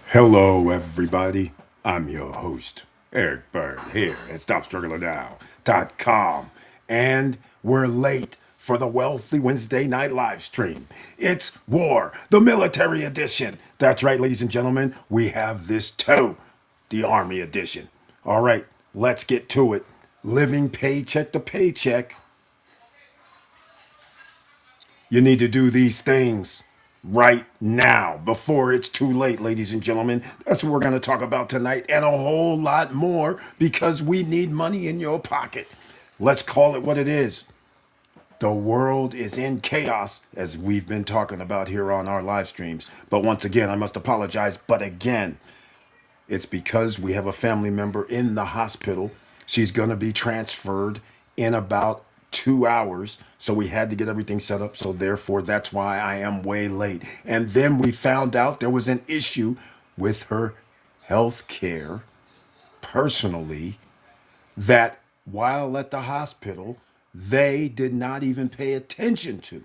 Hello, everybody. I'm your host, Eric Bird, here at StopStrugglingNow.com. And we're late for the Wealthy Wednesday night live stream. It's War, the military edition. That's right, ladies and gentlemen. We have this too, the Army edition. All right, let's get to it. Living paycheck to paycheck. You need to do these things right now before it's too late, ladies and gentlemen. That's what we're going to talk about tonight and a whole lot more because we need money in your pocket. Let's call it what it is. The world is in chaos, as we've been talking about here on our live streams. But once again, I must apologize. But again, it's because we have a family member in the hospital. She's going to be transferred in about 2 hours. So we had to get everything set up. So therefore, that's why I am way late. And then we found out there was an issue with her health care personally that while at the hospital, they did not even pay attention to.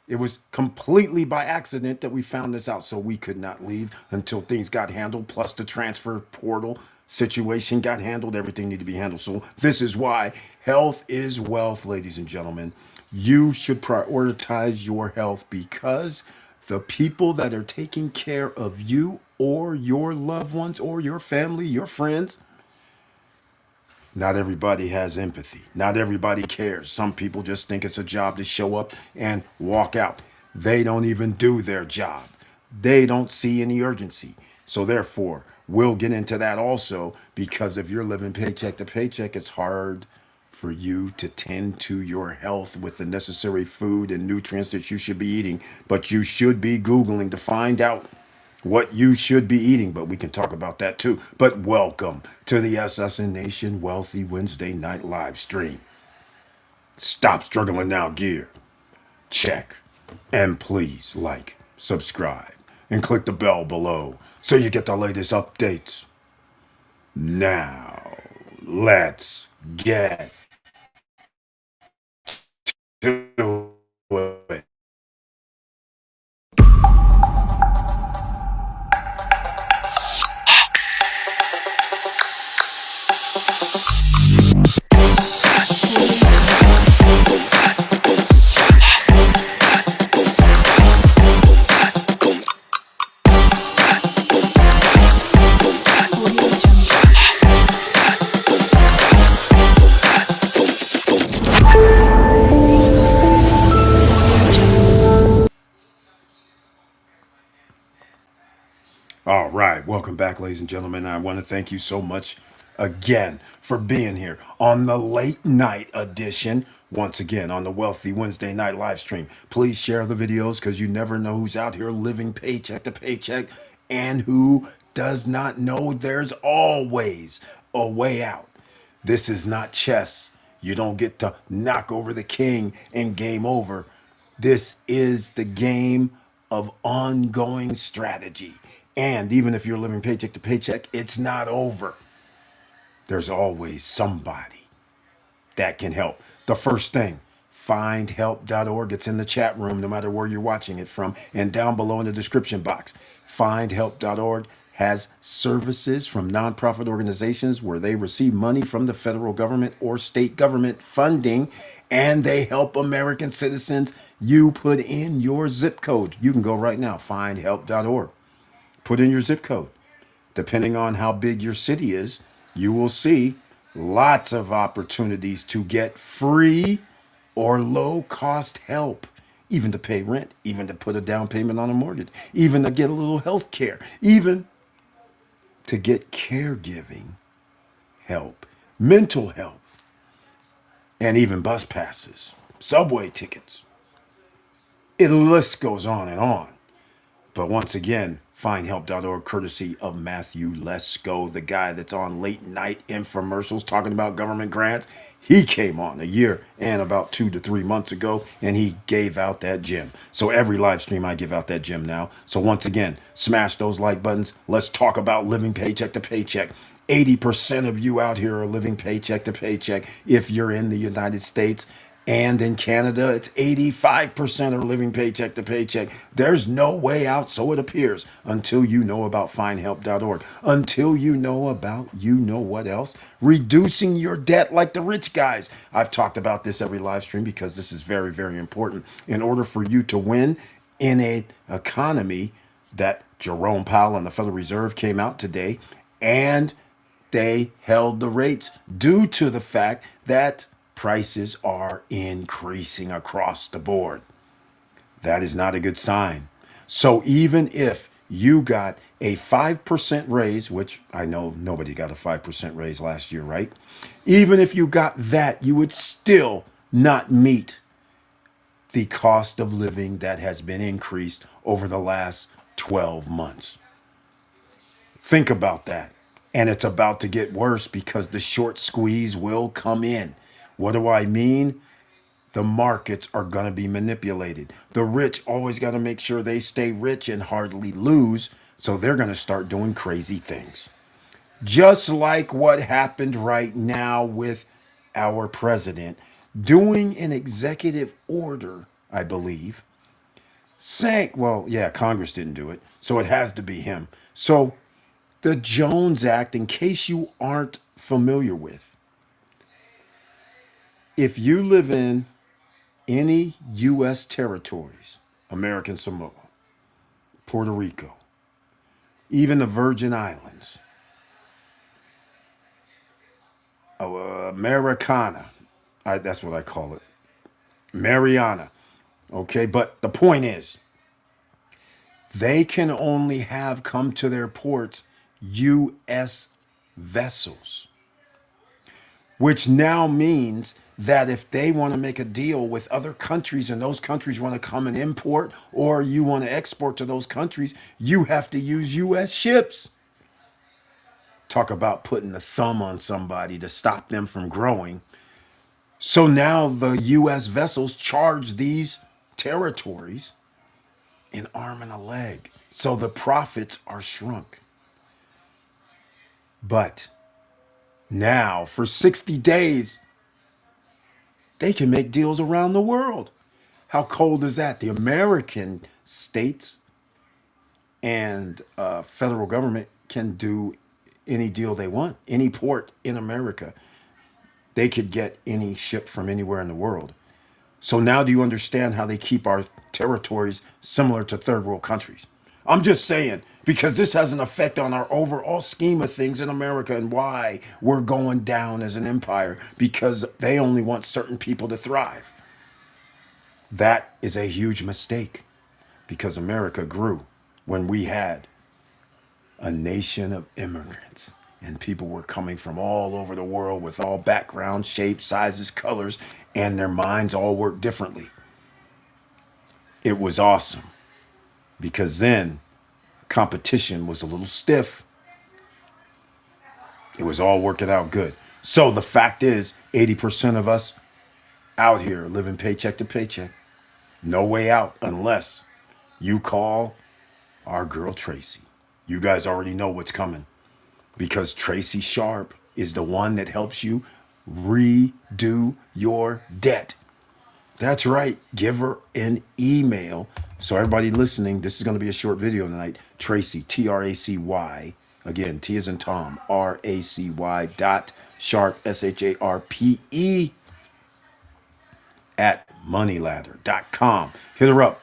It was completely by accident that we found this out. So we could not leave until things got handled. Plus, the transfer portal situation got handled. Everything needed to be handled. So, this is why health is wealth, ladies and gentlemen. You should prioritize your health because the people that are taking care of you or your loved ones or your family, your friends, not everybody has empathy. Not everybody cares. Some people just think it's a job to show up and walk out. They don't even do their job. They don't see any urgency. So, therefore, we'll get into that also because if you're living paycheck to paycheck, it's hard for you to tend to your health with the necessary food and nutrients that you should be eating. But you should be Googling to find out what you should be eating, but we can talk about that too. But welcome to the SSN Nation Wealthy Wednesday night live stream. Stop struggling now gear. Check. And please like, subscribe, and click the bell below so you get the latest updates. Now, let's get to it. All right, welcome back, ladies and gentlemen. I want to thank you so much again for being here on the late night edition. Once again, on the Wealthy Wednesday night live stream. Please share the videos because you never know who's out here living paycheck to paycheck and who does not know there's always a way out. This is not chess. You don't get to knock over the king and game over. This is the game of ongoing strategy. And even if you're living paycheck to paycheck, it's not over. There's always somebody that can help. The first thing, findhelp.org. It's in the chat room, no matter where you're watching it from. And down below in the description box, findhelp.org has services from nonprofit organizations where they receive money from the federal government or state government funding, and they help American citizens. You put in your zip code. You can go right now, findhelp.org. Put in your zip code. Depending on how big your city is, you will see lots of opportunities to get free or low cost help, even to pay rent, even to put a down payment on a mortgage, even to get a little health care, even to get caregiving help, mental help, and even bus passes, subway tickets. The list goes on and on. But once again, findhelp.org, courtesy of Matthew Lesko, the guy that's on late night infomercials talking about government grants. He came on a year and about 2 to 3 months ago, and he gave out that gem. So every live stream, I give out that gem now. So once again, smash those like buttons. Let's talk about living paycheck to paycheck. 80% of you out here are living paycheck to paycheck if you're in the United States. And in Canada, it's 85% are living paycheck to paycheck. There's no way out, so it appears, until you know about findhelp.org. Until you know about, you know what else? Reducing your debt like the rich guys. I've talked about this every live stream because this is very, very important. In order for you to win in an economy that Jerome Powell and the Federal Reserve came out today and they held the rates due to the fact that prices are increasing across the board. That is not a good sign. So even if you got a 5% raise, which I know nobody got a 5% raise last year, right? Even if you got that, you would still not meet the cost of living that has been increased over the last 12 months. Think about that. And it's about to get worse because the short squeeze will come in. What do I mean? The markets are going to be manipulated. The rich always got to make sure they stay rich and hardly lose. So they're going to start doing crazy things. Just like what happened right now with our president doing an executive order, I believe, saying, well, yeah, Congress didn't do it. So it has to be him. So the Jones Act, in case you aren't familiar with, if you live in any U.S. territories, American Samoa, Puerto Rico, even the Virgin Islands, Americana, that's what I call it, Mariana, okay? But the point is, they can only have come to their ports U.S. vessels, which now means that if they want to make a deal with other countries and those countries want to come and import or you want to export to those countries, you have to use U.S. ships. Talk about putting the thumb on somebody to stop them from growing. So now the U.S. vessels charge these territories an arm and a leg. So the profits are shrunk. But now for 60 days, they can make deals around the world. How cold is that? The American states and federal government can do any deal they want. Any port in America, they could get any ship from anywhere in the world. So now do you understand how they keep our territories similar to third world countries? I'm just saying, because this has an effect on our overall scheme of things in America and why we're going down as an empire, because they only want certain people to thrive. That is a huge mistake because America grew when we had a nation of immigrants and people were coming from all over the world with all backgrounds, shapes, sizes, colors, and their minds all worked differently. It was awesome because then competition was a little stiff. It was all working out good. So the fact is, 80% of us out here living paycheck to paycheck. No way out unless you call our girl Tracy. You guys already know what's coming because Tracy Sharpe is the one that helps you redo your debt. That's right. Give her an email. So everybody listening, this is going to be a short video tonight. Tracy, Tracy. Again, T as in Tom, RACY dot Sharpe, SHARPE at moneyladder.com. Hit her up.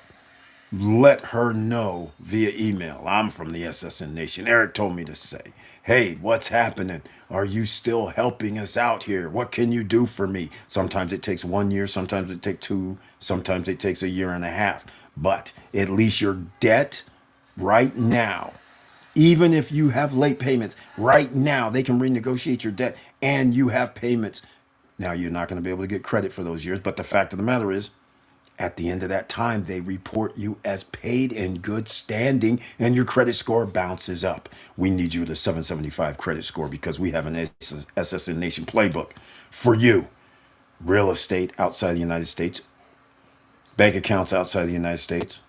Let her know via email. I'm from the SSN Nation. Eric told me to say, hey, what's happening? Are you still helping us out here? What can you do for me? Sometimes it takes 1 year. Sometimes it takes 2. Sometimes it takes 1.5 years. But at least your debt right now, even if you have late payments, right now they can renegotiate your debt and you have payments. Now, you're not going to be able to get credit for those years. But the fact of the matter is, at the end of that time, they report you as paid in good standing and your credit score bounces up. We need you to 775 credit score because we have an SSN Nation playbook for you. Real estate outside the United States, bank accounts outside the United States.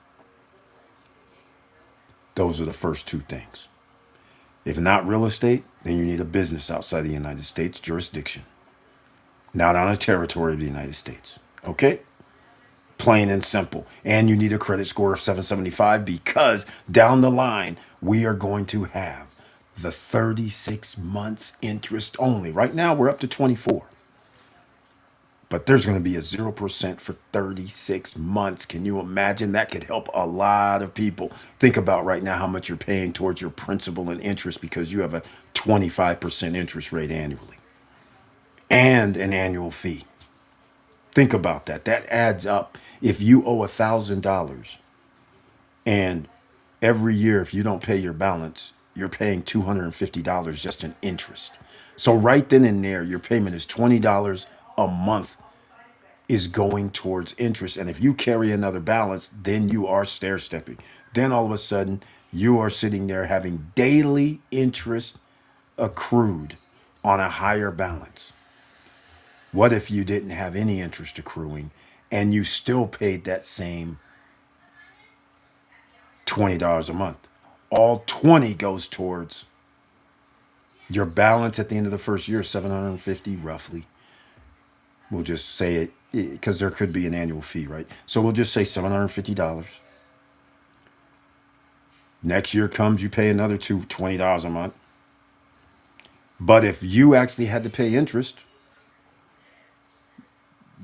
Those are the first two things. If not real estate, then you need a business outside the United States jurisdiction, not on a territory of the United States. Okay? Plain and simple. And you need a credit score of 775 because down the line, we are going to have the 36 months interest only. Right now, we're up to 24, but there's going to be a 0% for 36 months. Can you imagine? That could help a lot of people. Think about right now how much you're paying towards your principal and interest because you have a 25% interest rate annually and an annual fee. Think about that. That adds up. If you owe $1,000 and every year, if you don't pay your balance, you're paying $250 just in interest. So right then and there, your payment is $20 a month is going towards interest. And if you carry another balance, then you are stair stepping. Then all of a sudden, you are sitting there having daily interest accrued on a higher balance. What if you didn't have any interest accruing and you still paid that same $20 a month? All 20 goes towards your balance at the end of the first year, 750 roughly. We'll just say it because there could be an annual fee, right? So we'll just say $750. Next year comes, you pay another $20 a month. But if you actually had to pay interest,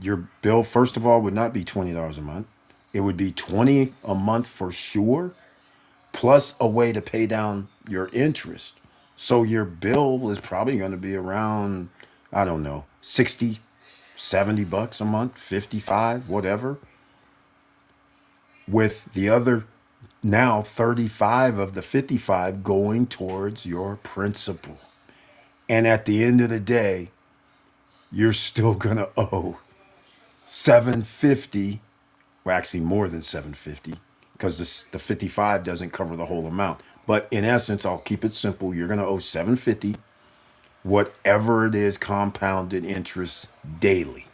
your bill, first of all, would not be $20 a month. It would be 20 a month for sure, plus a way to pay down your interest. So your bill is probably going to be around, I don't know, 60, 70 bucks a month, 55, whatever. With the other now 35 of the 55 going towards your principal. And at the end of the day, you're still going to owe 750, well actually more than 750 because the 55 doesn't cover the whole amount. But in essence, I'll keep it simple. You're going to owe 750 whatever it is compounded interest daily.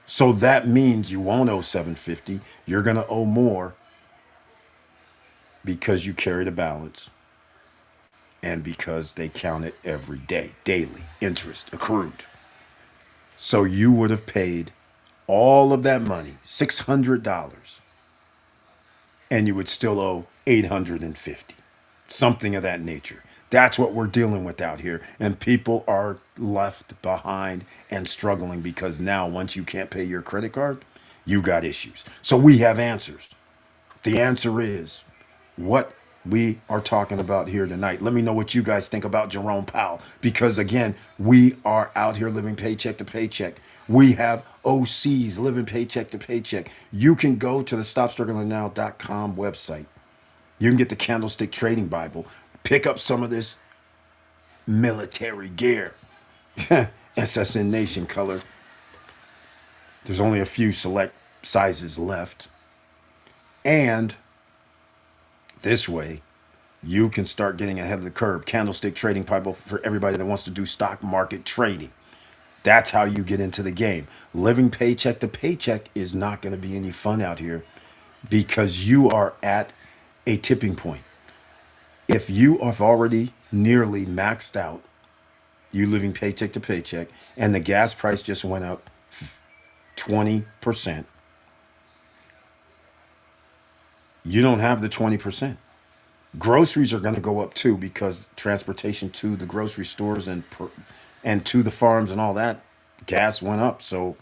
So that means you won't owe 750. You're going to owe more because you carried a balance and because they count it every day, daily interest accrued. So you would have paid all of that money, $600, and you would still owe 850, something of that nature. That's what we're dealing with out here. And people are left behind and struggling because now once you can't pay your credit card, you got issues. So we have answers. The answer is what we are talking about here tonight. Let me know what you guys think about Jerome Powell, because again, we are out here living paycheck to paycheck. We have OCs living paycheck to paycheck. You can go to the stopstrugglingnow.com website. You can get the Candlestick Trading Bible, pick up some of this military gear, SSN Nation color. There's only a few select sizes left. And this way, you can start getting ahead of the curve. Candlestick Trading Bible for everybody that wants to do stock market trading. That's how you get into the game. Living paycheck to paycheck is not going to be any fun out here because you are at a tipping point. If you have already nearly maxed out, you living paycheck to paycheck, and the gas price just went up 20%, you don't have the 20%. Groceries are going to go up too because transportation to the grocery stores and to the farms and all that, gas went up. So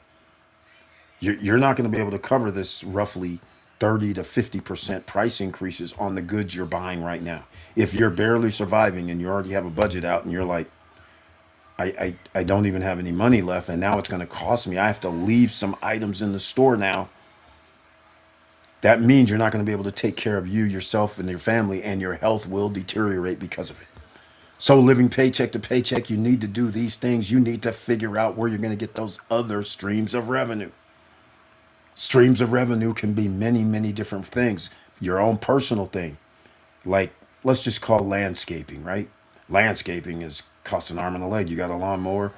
you're not going to be able to cover this roughly 30 to 50% price increases on the goods you're buying right now. If you're barely surviving and you already have a budget out and you're like, I don't even have any money left and now it's going to cost me, I have to leave some items in the store now. That means you're not going to be able to take care of you, yourself, and your family, and your health will deteriorate because of it. So living paycheck to paycheck, you need to do these things. You need to figure out where you're going to get those other streams of revenue. Streams of revenue can be many, many different things. Your own personal thing, like let's just call landscaping, right? Landscaping is cost an arm and a leg. You got a lawnmower,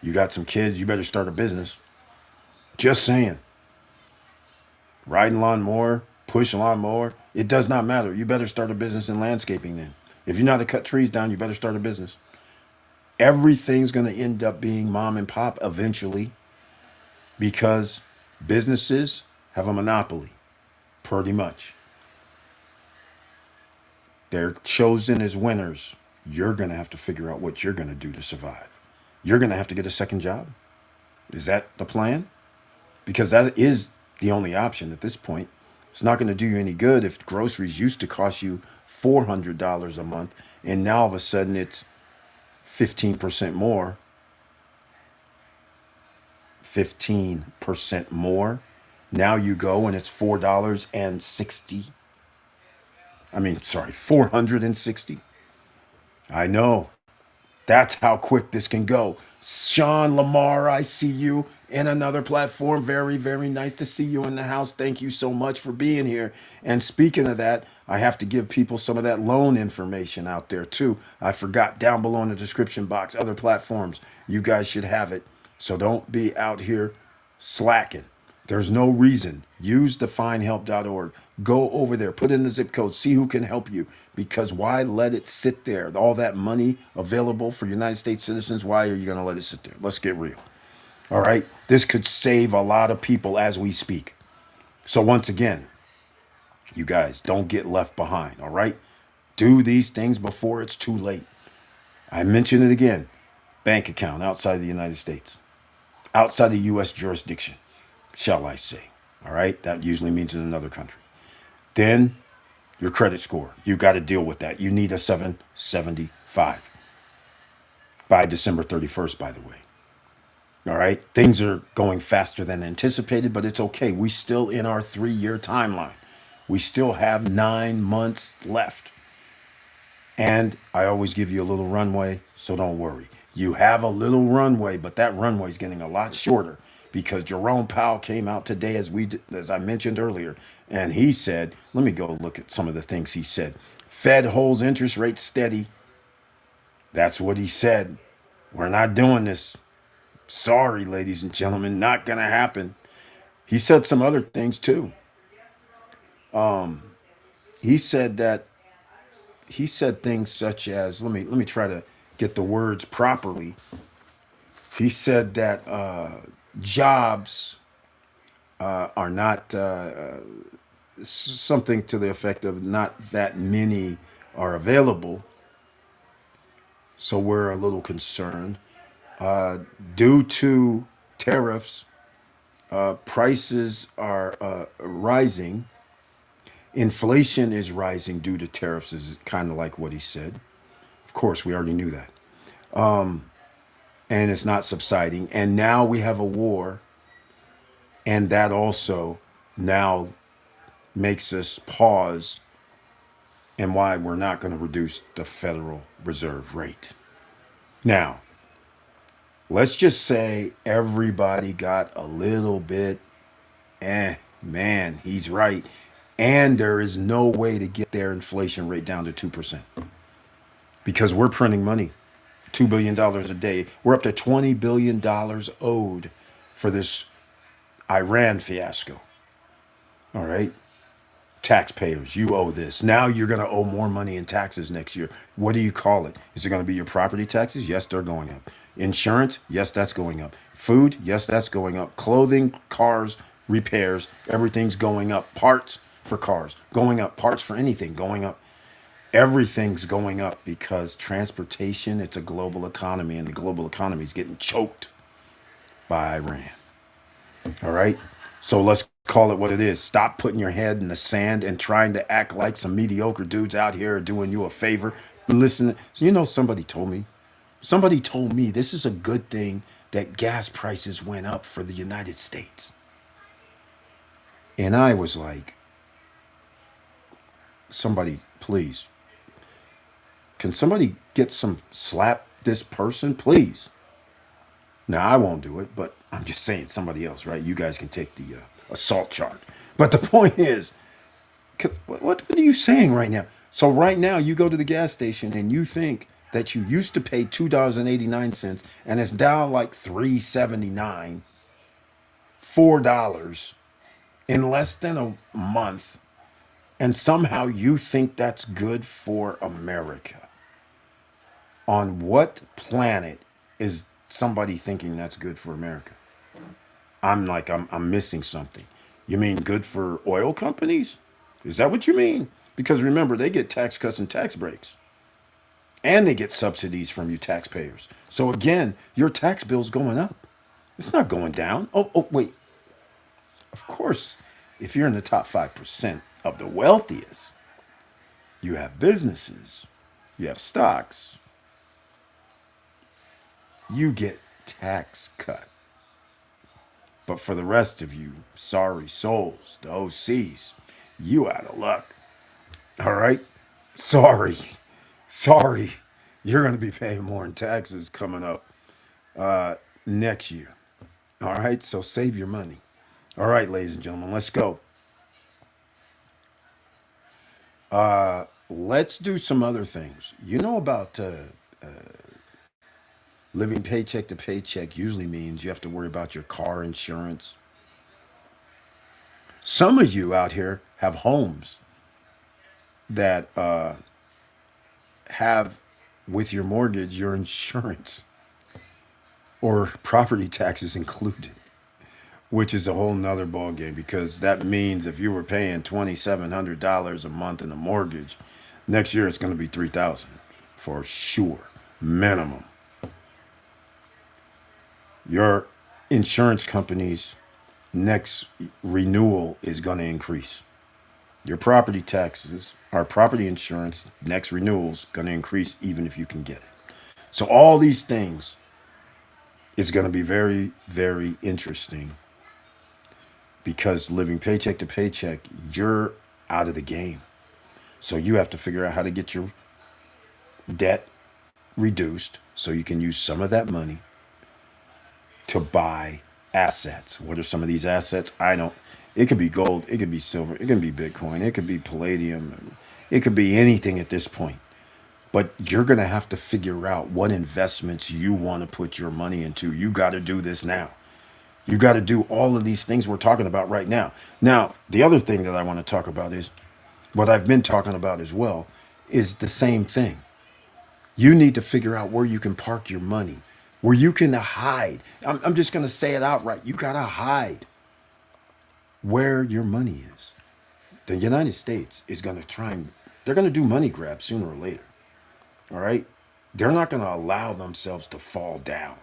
you got some kids, you better start a business. Just saying. Riding lawnmower, push lawnmower, it does not matter. You better start a business in landscaping then. If you know how to cut trees down, you better start a business. Everything's going to end up being mom and pop eventually because Businesses have a monopoly, pretty much. They're chosen as winners. You're going to have to figure out what you're going to do to survive. You're going to have to get a second job. Is that the plan? Because that is the only option at this point. It's not going to do you any good if groceries used to cost you $400 a month and now all of a sudden it's 15% more. 15% more. Now you go and it's $4.60. I mean, sorry, 460. I know. That's how quick this can go. Sean Lamar, I see you in another platform. Very, very nice to see you in the house. Thank you so much for being here. And speaking of that, I have to give people some of that loan information out there too. I forgot down below in the description box, other platforms. You guys should have it. So don't be out here slacking. There's no reason. Use definehelp.org. Go over there, put in the zip code, see who can help you. Because why let it sit there? All that money available for United States citizens, why are you going to let it sit there? Let's get real. All right? This could save a lot of people as we speak. So once again, you guys don't get left behind. All right? Do these things before it's too late. I mention it again. Bank account outside the United States, outside the U.S. jurisdiction, shall I say. All right? That usually means in another country. Then your credit score. You got to deal with that. You need a 775 by December 31st, by the way. All right? Things are going faster than anticipated, but it's okay. We still in our 3-year timeline. We still have 9 months left. And I always give you a little runway, so don't worry. You have a little runway, but that runway is getting a lot shorter because Jerome Powell came out today, as I mentioned earlier, and he said, let me go look at some of the things he said. Fed holds interest rates steady. That's what he said. We're not doing this. Sorry, ladies and gentlemen, not going to happen. He said some other things too. He said that he said things such as, let me try to get the words properly. He said that jobs are not something to the effect of not that many are available. So we're a little concerned. Due to tariffs, prices are rising. Inflation is rising due to tariffs, is kind of like what he said. Of course, we already knew that. And it's not subsiding. And now we have a war. And that also now makes us pause and why we're not going to reduce the Federal Reserve rate. Now, let's just say everybody got a little bit, man, he's right. And there is no way to get their inflation rate down to 2% because we're printing money, $2 billion a day. We're up to $20 billion owed for this Iran fiasco. All right. Taxpayers, you owe this. Now you're going to owe more money in taxes next year. What do you call it? Is it going to be your property taxes? Yes, they're going up. Insurance? Yes, that's going up. Food? Yes, that's going up. Clothing, cars, repairs, everything's going up. Parts for cars going up. Parts for anything going up. Everything's going up because transportation, it's a global economy, and the global economy is getting choked by Iran. All right. So let's call it what it is. Stop putting your head in the sand and trying to act like some mediocre dudes out here are doing you a favor. Listen, so somebody told me this is a good thing that gas prices went up for the United States. And I was like, somebody, please, can somebody get some slap this person, please? Now, I won't do it, but I'm just saying somebody else, right? You guys can take the assault charge. But the point is, what are you saying right now? So right now, you go to the gas station and you think that you used to pay $2.89 and it's down like $3.79, $4 in less than a month. And somehow you think that's good for America. On what planet is somebody thinking that's good for America? I'm missing something. You mean good for oil companies? Is that what you mean? Because remember, they get tax cuts and tax breaks, and they get subsidies from you taxpayers. So again, your tax bill's going up. It's not going down. Oh, wait. Of course, if you're in the top 5% of the wealthiest, you have businesses, you have stocks, you get tax cut. But for the rest of you, sorry souls, the OCs, you out of luck. All right? Sorry. Sorry. You're going to be paying more in taxes coming up next year. All right? So save your money. All right, ladies and gentlemen, let's go. Let's do some other things. You know about living paycheck to paycheck usually means you have to worry about your car insurance. Some of you out here have homes that have with your mortgage your insurance or property taxes included, which is a whole nother ball game because that means if you were paying $2,700 a month in a mortgage, next year it's going to be 3,000 for sure, minimum. Your insurance company's next renewal is going to increase. Your property taxes, our property insurance, next renewals going to increase even if you can get it. So all these things is going to be very, very interesting because living paycheck to paycheck, you're out of the game. So you have to figure out how to get your debt reduced so you can use some of that money to buy assets. What are some of these assets? I don't. It could be gold, it could be silver, it could be Bitcoin, it could be palladium, it could be anything at this point. But you're going to have to figure out what investments you want to put your money into. You got to do this now. You got to do all of these things we're talking about right now. Now, the other thing that I want to talk about is what I've been talking about as well is the same thing. You need to figure out where you can park your money, where you can hide. I'm just going to say it outright. You got to hide where your money is. The United States is going to try and they're going to do money grabs sooner or later. All right? They're not going to allow themselves to fall down.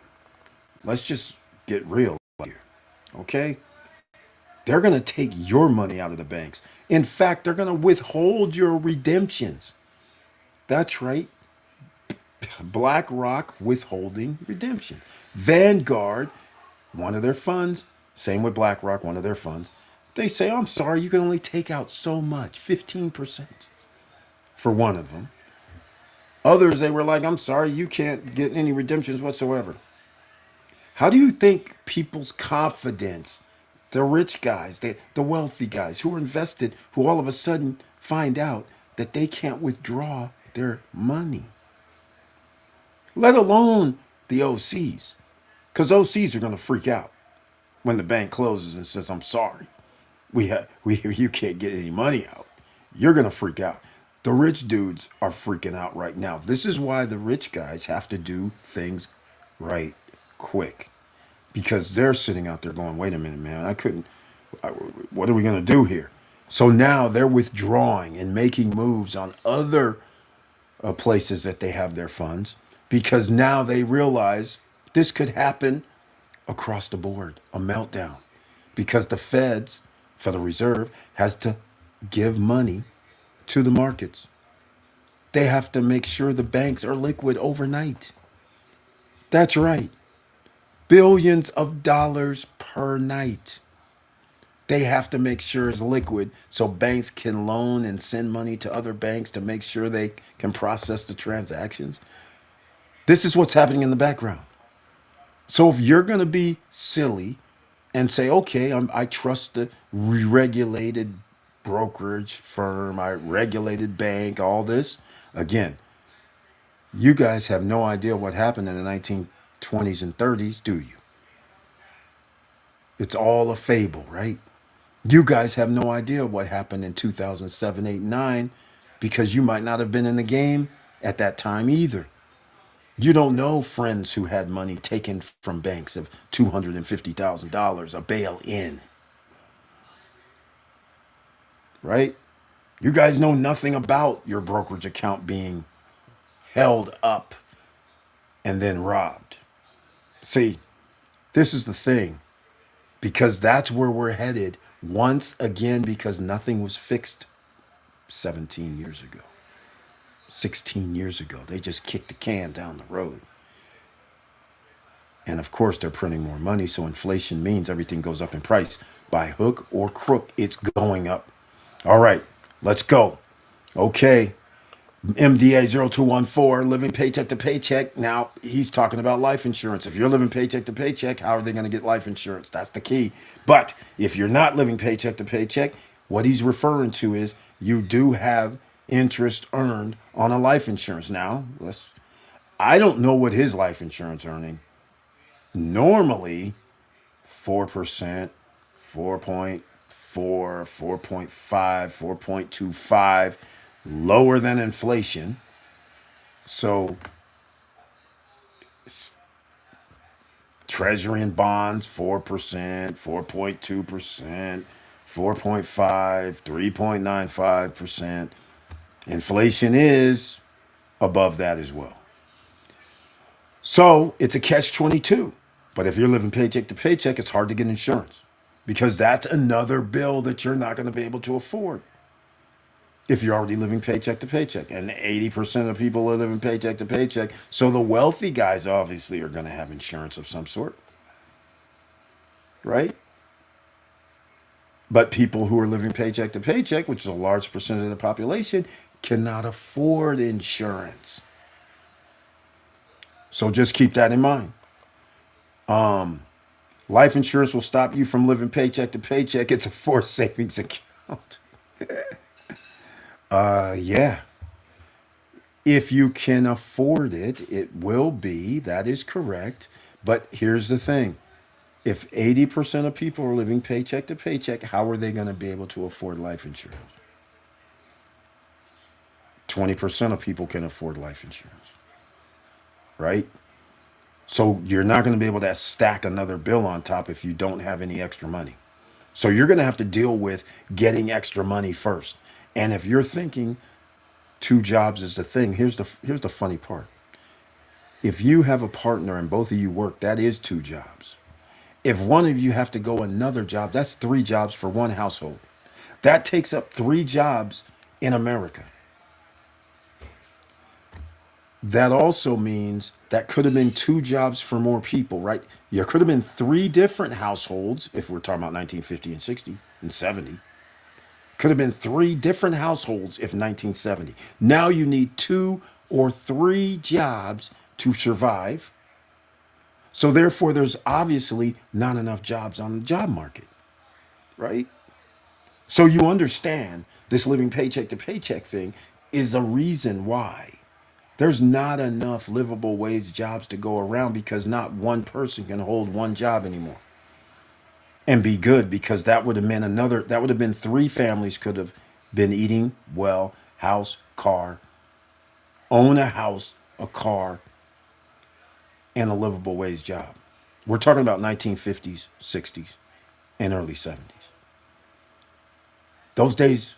Let's just get real here. Okay? They're going to take your money out of the banks. In fact, they're going to withhold your redemptions. That's right. BlackRock withholding redemption. Vanguard, one of their funds, same with BlackRock, one of their funds, they say, I'm sorry, you can only take out so much, 15% for one of them. Others, they were like, I'm sorry, you can't get any redemptions whatsoever. How do you think people's confidence, the rich guys, the wealthy guys who are invested, who all of a sudden find out that they can't withdraw their money, let alone the OCs? Because OCs are going to freak out when the bank closes and says, I'm sorry, you can't get any money out. You're going to freak out. The rich dudes are freaking out right now. This is why the rich guys have to do things right quick because they're sitting out there going, wait a minute, man, what are we going to do here? So now they're withdrawing and making moves on other places that they have their funds because now they realize this could happen across the board, a meltdown, because the Federal Reserve, has to give money to the markets. They have to make sure the banks are liquid overnight. That's right. Billions of dollars per night. They have to make sure it's liquid so banks can loan and send money to other banks to make sure they can process the transactions. This is what's happening in the background. So if you're going to be silly and say, okay, I trust the regulated brokerage firm, I regulated bank, all this, again, you guys have no idea what happened in the 1920s and 30s, do you? It's all a fable, right? You guys have no idea what happened in 2007, 8, 9 because you might not have been in the game at that time either. You don't know friends who had money taken from banks of $250,000 a bail in, right? You guys know nothing about your brokerage account being held up and then robbed. See, this is the thing, because that's where we're headed once again, because nothing was fixed 17 years ago, 16 years ago. They just kicked the can down the road. And of course, they're printing more money. So inflation means everything goes up in price. By hook or crook, it's going up. All right, let's go. Okay. MDA0214, living paycheck to paycheck. Now, he's talking about life insurance. If you're living paycheck to paycheck, how are they going to get life insurance? That's the key. But if you're not living paycheck to paycheck, what he's referring to is you do have interest earned on a life insurance. Now, I don't know what his life insurance earning. Normally, 4%, 4.4, 4.5, 4.25, lower than inflation. So treasury and bonds, 4%, 4.2%, 4.5, 3.95%. Inflation is above that as well. So it's a catch 22. But if you're living paycheck to paycheck, it's hard to get insurance because that's another bill that you're not going to be able to afford if you're already living paycheck to paycheck. And 80% of people are living paycheck to paycheck. So the wealthy guys obviously are going to have insurance of some sort, right? But people who are living paycheck to paycheck, which is a large percentage of the population, cannot afford insurance. So just keep that in mind. Life insurance will stop you from living paycheck to paycheck. It's a forced savings account. Yeah. If you can afford it, it will be. That is correct. But here's the thing. If 80% of people are living paycheck to paycheck, how are they going to be able to afford life insurance? 20% of people can afford life insurance, right? So you're not going to be able to stack another bill on top if you don't have any extra money. So you're going to have to deal with getting extra money first. And if you're thinking two jobs is the thing, here's the funny part. If you have a partner and both of you work, that is two jobs. If one of you have to go another job, that's three jobs for one household. That takes up three jobs in America. That also means that could have been two jobs for more people, right? There could have been three different households if we're talking about 1950 and 60 and 70. Could have been three different households if 1970. Now you need two or three jobs to survive. So therefore, there's obviously not enough jobs on the job market, right? So you understand this living paycheck to paycheck thing is a reason why there's not enough livable wage jobs to go around because not one person can hold one job anymore and be good, because that would have been three families could have been eating well, house, car, own a house, a car, and a livable wage job. We're talking about 1950s, 60s, and early 70s. Those days,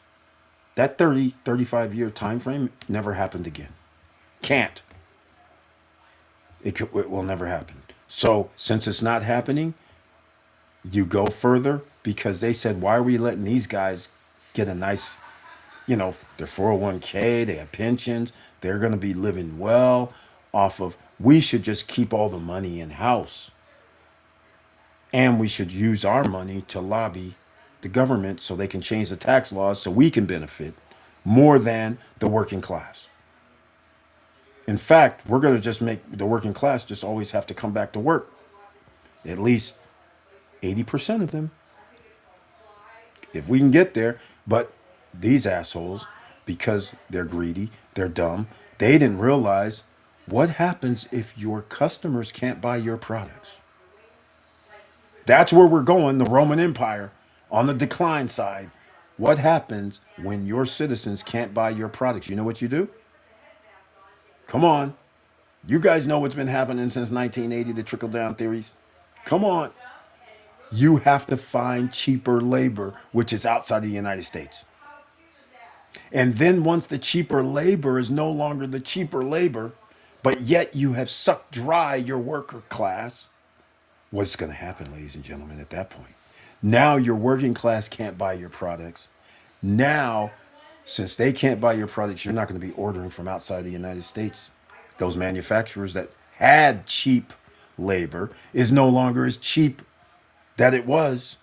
that 30, 35-year time frame never happened again. Can't. It will never happen. So since it's not happening, you go further because they said, why are we letting these guys get a nice, their 401k, they have pensions, they're going to be living well off of, we should just keep all the money in house. And we should use our money to lobby the government so they can change the tax laws so we can benefit more than the working class. In fact, we're going to just make the working class just always have to come back to work. At least 80% of them, if we can get there. But these assholes, because they're greedy, they're dumb, they didn't realize what happens if your customers can't buy your products. That's where we're going, the Roman Empire on the decline side. What happens when your citizens can't buy your products? You know what you do? Come on. You guys know what's been happening since 1980, the trickle down theories. Come on. You have to find cheaper labor, which is outside the United States. And then once the cheaper labor is no longer the cheaper labor, but yet you have sucked dry your worker class, what's going to happen, ladies and gentlemen, at that point? Now your working class can't buy your products. Now, since they can't buy your products, you're not going to be ordering from outside the United States. Those manufacturers that had cheap labor is no longer as cheap that it was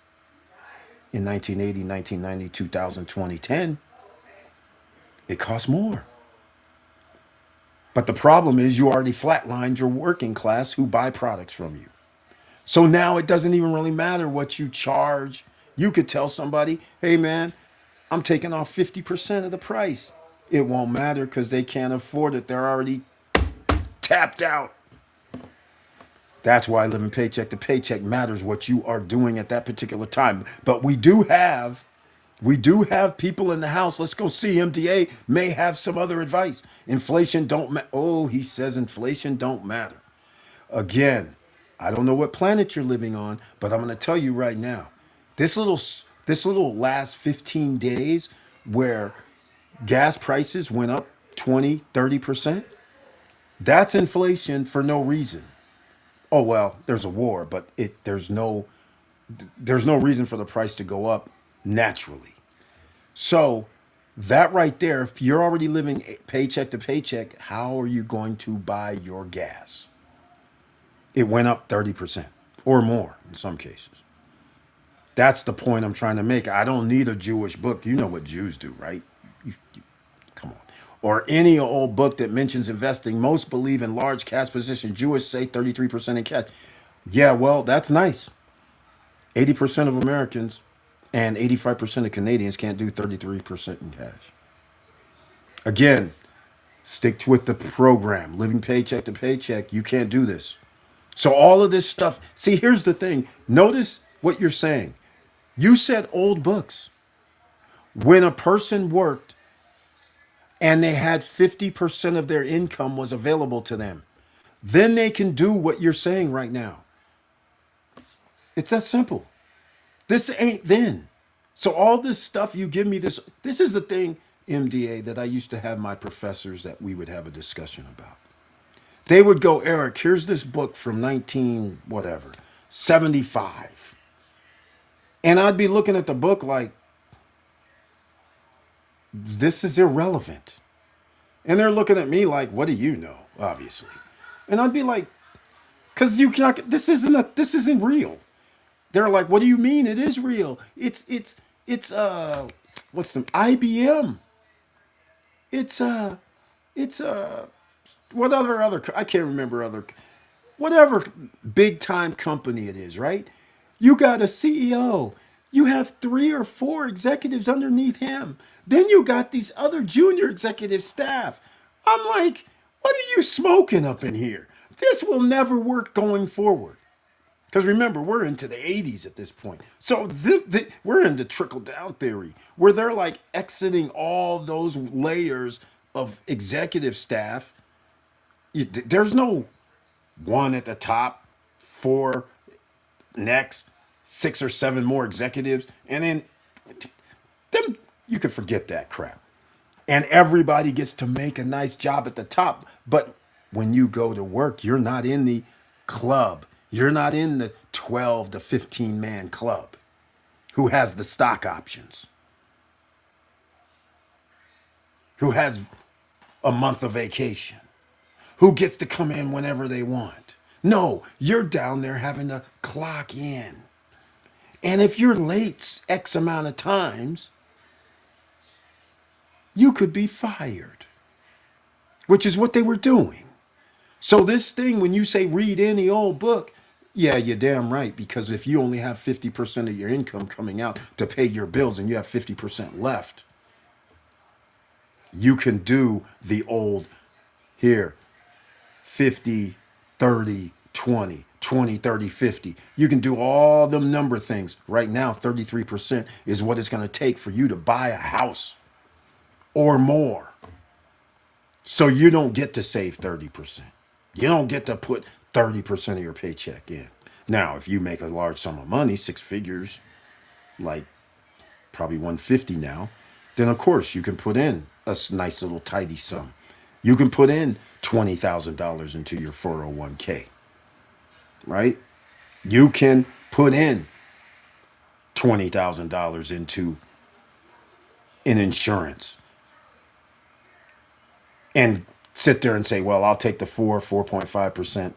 in 1980, 1990, 2000, 2010. It costs more. But the problem is you already flatlined your working class who buy products from you. So now it doesn't even really matter what you charge. You could tell somebody, hey man, I'm taking off 50% of the price. It won't matter because they can't afford it. They're already tapped out. That's why living paycheck to paycheck matters what you are doing at that particular time. But we do have people in the house. Let's go see MDA may have some other advice. Inflation don't matter. Oh, he says inflation don't matter. Again, I don't know what planet you're living on, but I'm going to tell you right now. This little last 15 days where gas prices went up 20, 30%, that's inflation for no reason. Oh well, there's a war, but there's no reason for the price to go up naturally. So that right there, if you're already living paycheck to paycheck, how are you going to buy your gas? It went up 30% or more in some cases. That's the point I'm trying to make. I don't need a Jewish book. You know what Jews do, right? Come on. Or any old book that mentions investing. Most believe in large cash position. Jewish say 33% in cash. Yeah, well, that's nice. 80% of Americans and 85% of Canadians can't do 33% in cash. Again, stick with the program. Living paycheck to paycheck. You can't do this. So all of this stuff. See, here's the thing. Notice what you're saying. You said old books. When a person worked and they had 50% of their income was available to them, then they can do what you're saying right now. It's that simple. This ain't then. So all this stuff you give me this is the thing, MDA, that I used to have my professors that we would have a discussion about. They would go, Eric, here's this book from 19 whatever, 75. And I'd be looking at the book like, this is irrelevant. And they're looking at me like, what do you know? Obviously. And I'd be like, because you cannot, this isn't real. They're like, what do you mean it is real? It's what's some IBM? It's it's what other I can't remember other whatever big time company it is, right? You got a CEO. You have three or four executives underneath him. Then you got these other junior executive staff. I'm like, what are you smoking up in here? This will never work going forward. Because remember, we're into the 80s at this point. So we're into trickle down theory, where they're like exiting all those layers of executive staff. There's no one at the top, four next, six or seven more executives. And then them, you can forget that crap. And everybody gets to make a nice job at the top. But when you go to work, you're not in the club. You're not in the 12 to 15 man club who has the stock options, who has a month of vacation, who gets to come in whenever they want. No, you're down there having to clock in. And if you're late X amount of times, you could be fired, which is what they were doing. So this thing, when you say read any old book, yeah, you're damn right. Because if you only have 50% of your income coming out to pay your bills and you have 50% left, you can do the old here 50, 30, 20, 20, 30, 50. You can do all them number things. Right now, 33% is what it's going to take for you to buy a house or more. So you don't get to save 30%. You don't get to put 30% of your paycheck in. Now, if you make a large sum of money, six figures, like probably 150 now, then of course you can put in a nice little tidy sum. You can put in $20,000 into your 401k, right? You can put in $20,000 into an insurance and sit there and say, well, I'll take the 4.5%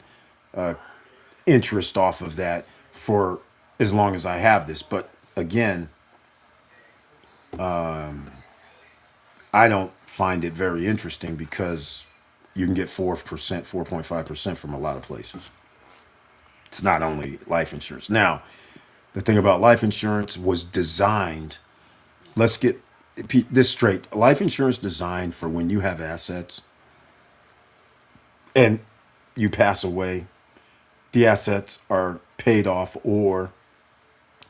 interest off of that for as long as I have this. But again, I don't find it very interesting because you can get 4%, 4.5% from a lot of places. It's not only life insurance. Now, the thing about life insurance was designed, let's get this straight. Life insurance designed for when you have assets and you pass away, the assets are paid off, or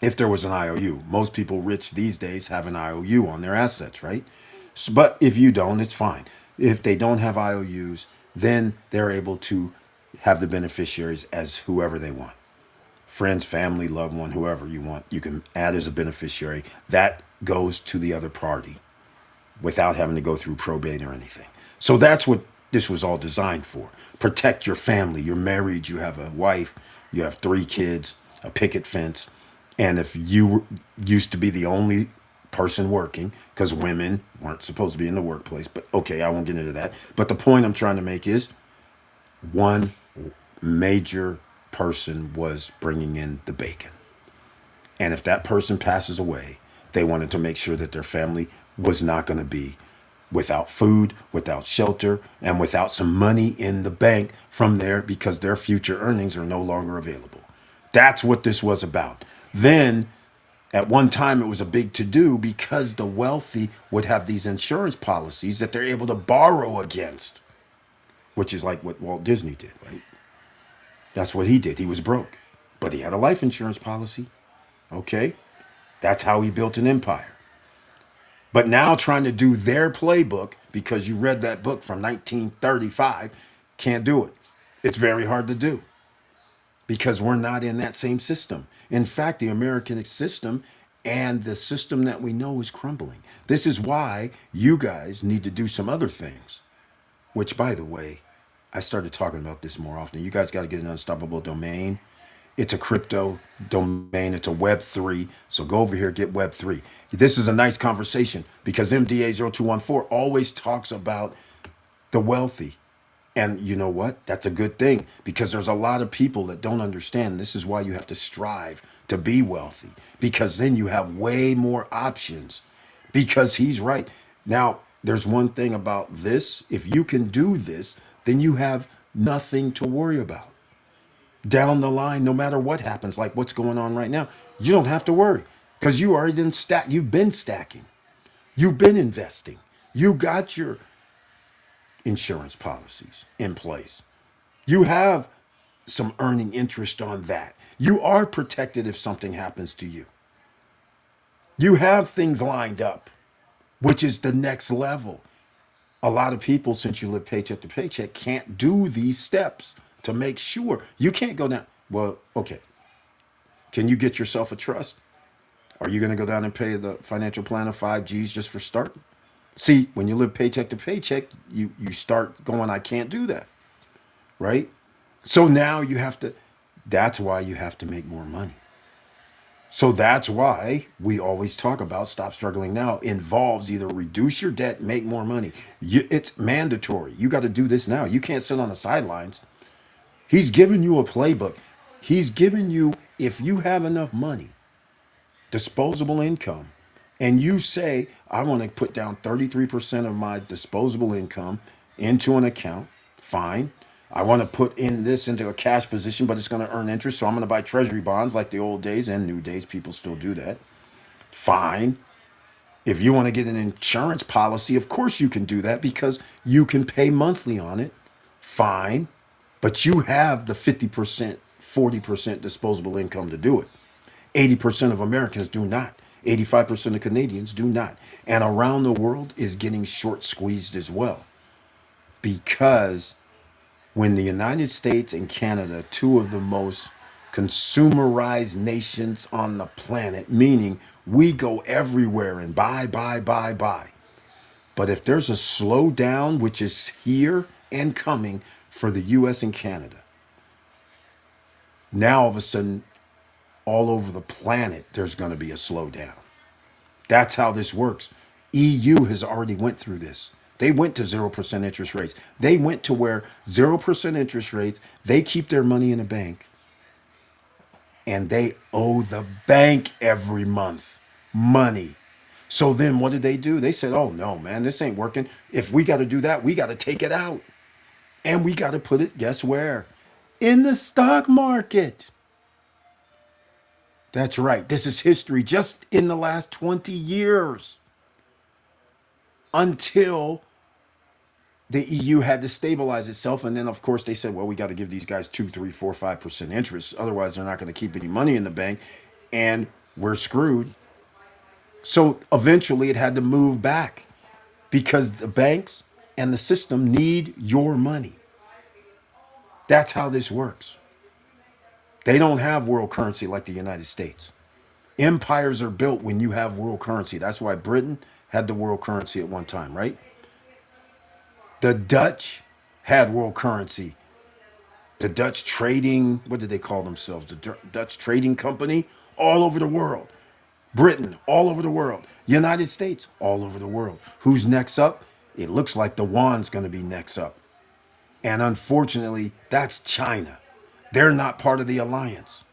if there was an IOU. Most people rich these days have an IOU on their assets, right? But if you don't, it's fine. If they don't have IOUs, then they're able to have the beneficiaries as whoever they want. Friends, family, loved one, whoever you want, you can add as a beneficiary. That goes to the other party without having to go through probate or anything. So that's what this was all designed for. Protect your family. You're married, you have a wife, you have 3 kids, a picket fence. And if you used to be the only person working, because women weren't supposed to be in the workplace, but okay, I won't get into that. But the point I'm trying to make is one major person was bringing in the bacon. And if that person passes away, they wanted to make sure that their family was not going to be without food, without shelter, and without some money in the bank from there because their future earnings are no longer available. That's what this was about. Then at one time it was a big to-do because the wealthy would have these insurance policies that they're able to borrow against, which is like what Walt Disney did, right? That's what he did. He was broke, but he had a life insurance policy. Okay? That's how he built an empire. But now trying to do their playbook because you read that book from 1935, can't do it. It's very hard to do because we're not in that same system. In fact, the American system and the system that we know is crumbling. This is why you guys need to do some other things, which, by the way, I started talking about this more often. You guys got to get an unstoppable domain. It's a crypto domain. It's a Web3. So go over here, get Web3. This is a nice conversation because MDA0214 always talks about the wealthy. And you know what? That's a good thing because there's a lot of people that don't understand. This is why you have to strive to be wealthy because then you have way more options because he's right. Now, there's one thing about this. If you can do this, then you have nothing to worry about. Down the line, no matter what happens, like what's going on right now, you don't have to worry because you already didn't stack. You've been stacking. You've been investing. You got your insurance policies in place. You have some earning interest on that. You are protected if something happens to you. You have things lined up, which is the next level. A lot of people, since you live paycheck to paycheck, can't do these steps to make sure you can't go down. Well, okay. Can you get yourself a trust? Are you going to go down and pay the financial plan of 5Gs just for starting? See, when you live paycheck to paycheck, you start going, I can't do that. Right? So now you have to, that's why you have to make more money. So that's why we always talk about Stop Struggling Now involves either reduce your debt, make more money. It's mandatory. You got to do this now. You can't sit on the sidelines. He's giving you a playbook. He's giving you, if you have enough money, disposable income, and you say, I want to put down 33% of my disposable income into an account, fine. I want to put in this into a cash position, but it's going to earn interest. So I'm going to buy treasury bonds like the old days and new days. People still do that. Fine. If you want to get an insurance policy, of course you can do that because you can pay monthly on it. Fine. But you have the 50%, 40% disposable income to do it. 80% of Americans do not. 85% of Canadians do not. And around the world is getting short squeezed as well because When the United States and Canada, two of the most consumerized nations on the planet, meaning we go everywhere and buy. But if there's a slowdown, which is here and coming for the US and Canada, now all of a sudden, all over the planet, there's going to be a slowdown. That's how this works. EU has already went through this. They went to 0% interest rates. They went to where 0% interest rates, they keep their money in a bank and they owe the bank every month money. So then what did they do? They said, oh no, man, this ain't working. If we got to do that, we got to take it out. And we got to put it, guess where? In the stock market. That's right. This is history just in the last 20 years until the EU had to stabilize itself. And then, of course, they said, well, we got to give these guys 2, 3, 4, 5% interest. Otherwise, they're not going to keep any money in the bank. And we're screwed. So eventually it had to move back because the banks and the system need your money. That's how this works. They don't have world currency like the United States. Empires are built when you have world currency. That's why Britain had the world currency at one time, right? The Dutch had world currency. The Dutch trading, what did they call themselves? The Dutch trading company, all over the world. Britain, all over the world. United States, all over the world. Who's next up? It looks like the yuan's going to be next up. And unfortunately, that's China. They're not part of the alliance.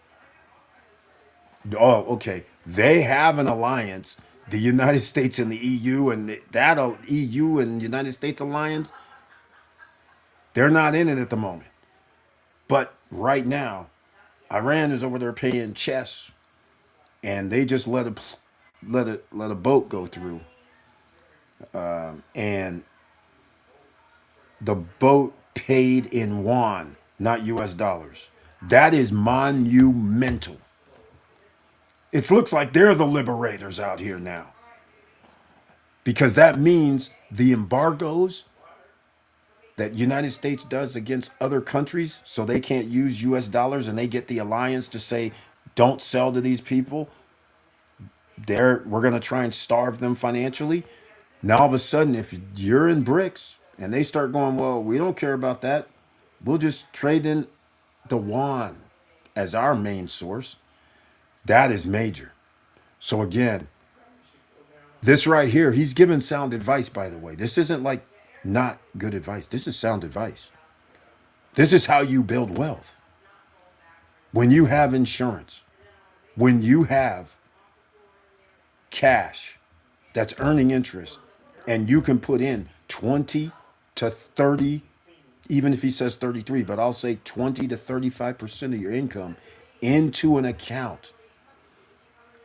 Oh, okay. They have an alliance. The United States and the EU, and that EU and United States alliance, they're not in it at the moment. But right now, Iran is over there paying chess, and they just let a boat go through, and the boat paid in yuan, not U.S. dollars. That is monumental. It looks like they're the liberators out here now, because that means the embargoes that United States does against other countries so they can't use US dollars, and they get the alliance to say don't sell to these people. We're going to try and starve them financially. Now all of a sudden, if you're in BRICS and they start going, well, we don't care about that. We'll just trade in the yuan as our main source. That is major. So again, this right here, he's giving sound advice, by the way. This isn't like not good advice. This is sound advice. This is how you build wealth. When you have insurance, when you have cash that's earning interest, and you can put in 20 to 30, even if he says 33, but I'll say 20 to 35% of your income into an account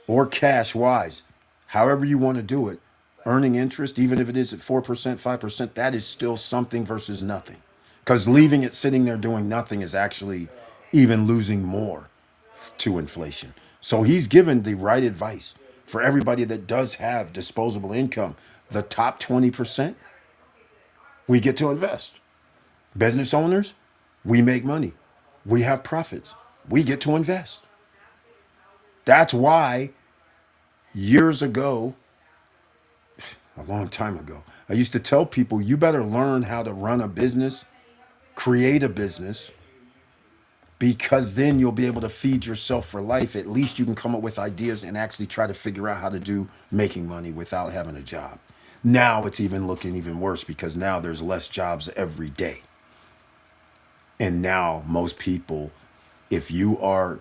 or cash wise, however you want to do it, earning interest, even if it is at 4%, 5%, that is still something versus nothing. Because leaving it sitting there doing nothing is actually even losing more to inflation. So he's given the right advice for everybody that does have disposable income. The top 20%, we get to invest. Business owners, we make money. We have profits. We get to invest. That's why years ago, a long time ago, I used to tell people, you better learn how to run a business, create a business, because then you'll be able to feed yourself for life. At least you can come up with ideas and actually try to figure out how to do making money without having a job. Now it's even looking even worse because now there's less jobs every day. And now most people, if you are,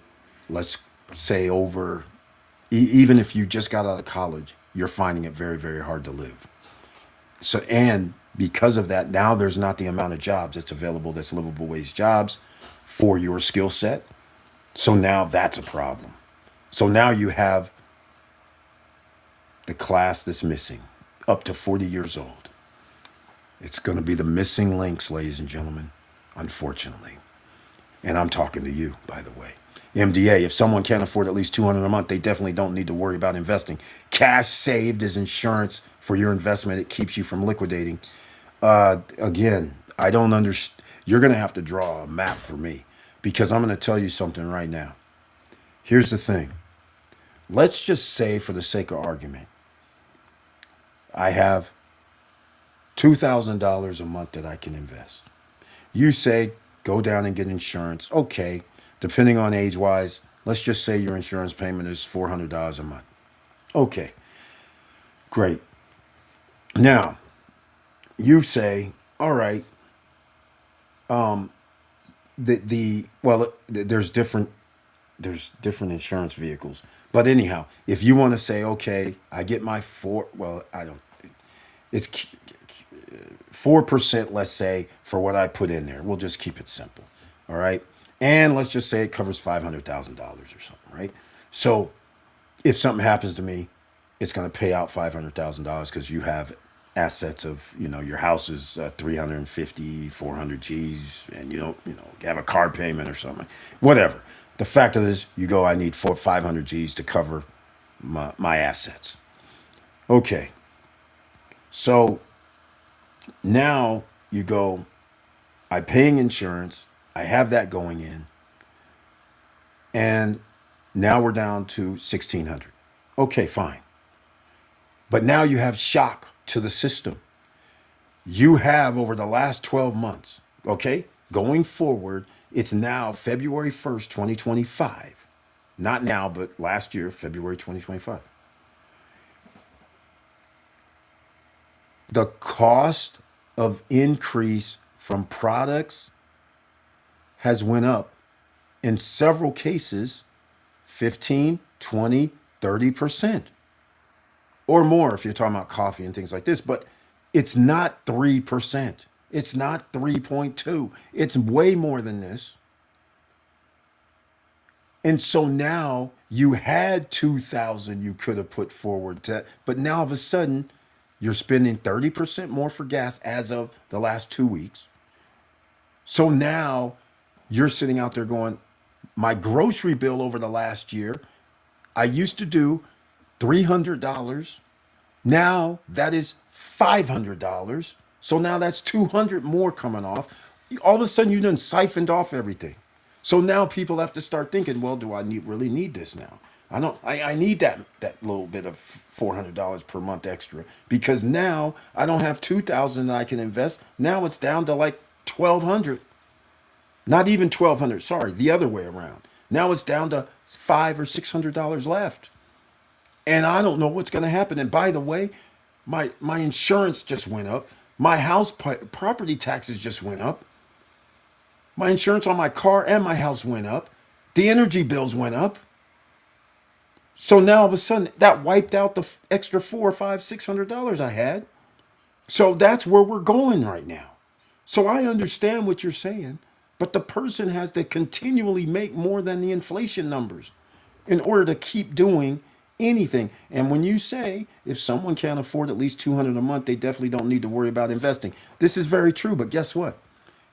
let's say over, even if you just got out of college, you're finding it very, very hard to live. So, and because of that, now there's not the amount of jobs that's available, that's livable wage jobs for your skill set. So now that's a problem. So now you have the class that's missing, up to 40 years old. It's going to be the missing links, ladies and gentlemen, unfortunately. And I'm talking to you, by the way. MDA, if someone can't afford at least $200 a month, they definitely don't need to worry about investing. Cash saved is insurance for your investment. It keeps you from liquidating. Again, I don't understand. You're going to have to draw a map for me because I'm going to tell you something right now. Here's the thing. Let's just say, for the sake of argument, I have $2,000 a month that I can invest. You say, go down and get insurance. Okay. Depending on age wise, let's just say your insurance payment is $400 a month. Okay. Great. Now, you say, all right, there's different insurance vehicles. But anyhow, if you want to say, okay, I get my I don't, it's 4%, let's say, for what I put in there. We'll just keep it simple. All right. And let's just say it covers $500,000 or something, right? So if something happens to me, it's going to pay out $500,000 because you have assets of, your house is 350, 400 G's, and you don't, have a car payment or something, whatever. The fact of it is, you go, I need 500 G's to cover my assets. Okay. So now you go, I'm paying insurance. I have that going in. And now we're down to 1,600. Okay, fine. But now you have shock to the system. You have over the last 12 months, okay, going forward, it's now February 1st, 2025. Not now, but last year, February 2025. The cost of increase from products has went up in several cases 15, 20, 30% or more if you're talking about coffee and things like this. But it's not 3%. It's not 3.2. It's way more than this. And so now you had 2,000 you could have put forward to, but now all of a sudden you're spending 30% more for gas as of the last 2 weeks. So now you're sitting out there going, my grocery bill over the last year, I used to do $300. Now that is $500. So now that's 200 more coming off. All of a sudden you done siphoned off everything. So now people have to start thinking, well, do I really need this now? I need that little bit of $400 per month extra because now I don't have 2,000 that I can invest. Now it's down to like 1,200. Not even 1,200. Sorry, the other way around. Now it's down to $500 or $600 left. And I don't know what's going to happen. And by the way, my insurance just went up. My house property taxes just went up. My insurance on my car and my house went up. The energy bills went up. So now all of a sudden that wiped out the extra $400, $500, $600 I had. So that's where we're going right now. So I understand what you're saying, but the person has to continually make more than the inflation numbers in order to keep doing anything. And when you say if someone can't afford at least 200 a month, they definitely don't need to worry about investing. This is very true, but guess what?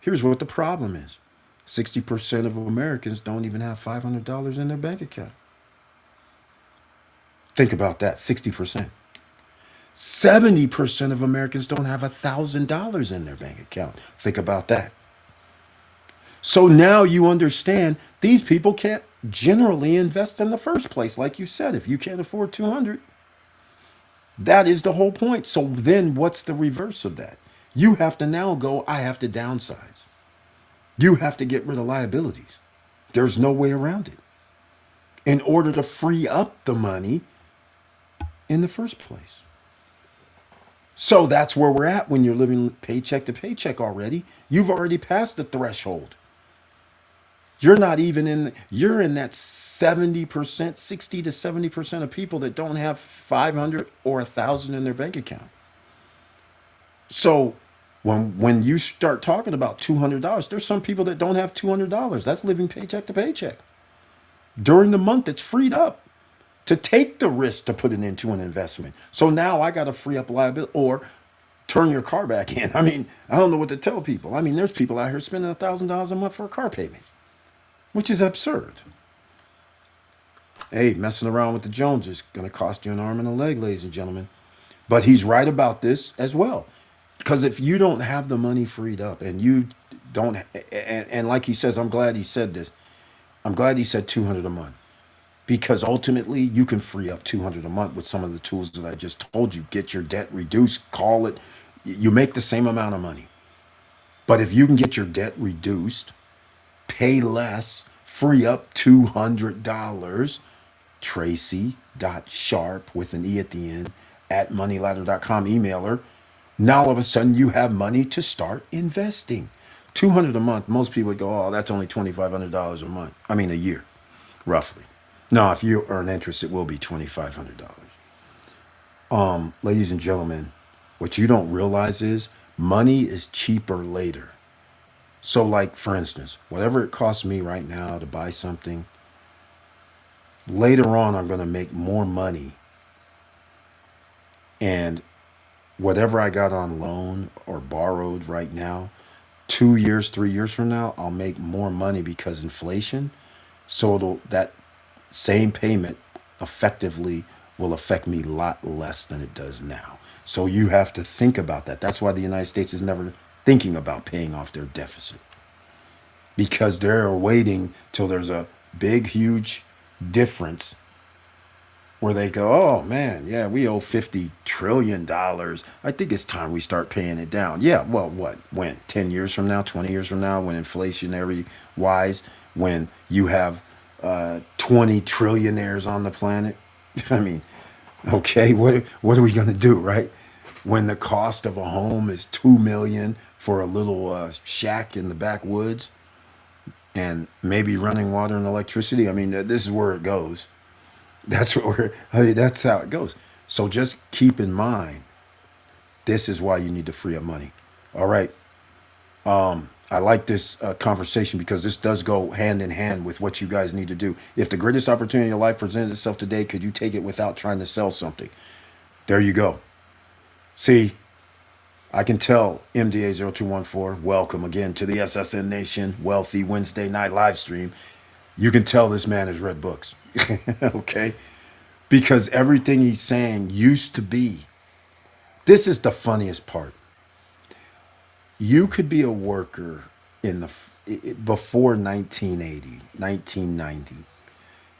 Here's what the problem is. 60% of Americans don't even have $500 in their bank account. Think about that, 60%. 70% of Americans don't have $1,000 in their bank account. Think about that. So now you understand these people can't generally invest in the first place. Like you said, if you can't afford 200, that is the whole point. So then what's the reverse of that? You have to now go, I have to downsize. You have to get rid of liabilities. There's no way around it in order to free up the money in the first place. So that's where we're at when you're living paycheck to paycheck already. You've already passed the threshold. You're not even you're in that 70%, 60 to 70% of people that don't have 500 or 1,000 in their bank account. So when you start talking about $200, there's some people that don't have $200. That's living paycheck to paycheck. During the month, it's freed up to take the risk to put it into an investment. So now I got to free up liability or turn your car back in. I mean, I don't know what to tell people. I mean, there's people out here spending $1,000 a month for a car payment, which is absurd. Hey, messing around with the Joneses is going to cost you an arm and a leg, ladies and gentlemen. But he's right about this as well. Because if you don't have the money freed up and you don't, and like he says, I'm glad he said this. I'm glad he said 200 a month because ultimately you can free up 200 a month with some of the tools that I just told you. Get your debt reduced, call it. You make the same amount of money. But if you can get your debt reduced, pay less, free up $200, tracy.sharpe with an E at the end at moneyladder.com. Email her. Now all of a sudden you have money to start investing. 200 a month. Most people would go, oh, that's only $2,500 a month. I mean, a year, roughly. No, if you earn interest, it will be $2,500. Ladies and gentlemen, what you don't realize is money is cheaper later. So, like, for instance, whatever it costs me right now to buy something, later on, I'm going to make more money. And whatever I got on loan or borrowed right now, 2 years, 3 years from now, I'll make more money because inflation. So that same payment effectively will affect me a lot less than it does now. So you have to think about that. That's why the United States is never thinking about paying off their deficit because they're waiting till there's a big, huge difference where they go, oh man, yeah, we owe $50 trillion. I think it's time we start paying it down. Yeah, well, what? When? 10 years from now, 20 years from now, when inflationary wise, when you have 20 trillionaires on the planet? I mean, okay, what are we going to do, right? When the cost of a home is 2 million for a little shack in the backwoods and maybe running water and electricity. I mean, this is where it goes. That's what I mean, that's how it goes. So just keep in mind, this is why you need to free up money. All right. I like this conversation because this does go hand in hand with what you guys need to do. If the greatest opportunity in your life presented itself today, could you take it without trying to sell something? There you go. See, I can tell MDA0214, welcome again to the SSN Nation Wealthy Wednesday night live stream. You can tell this man has read books. Okay? Because everything he's saying used to be. This is the funniest part. You could be a worker in the before 1980, 1990.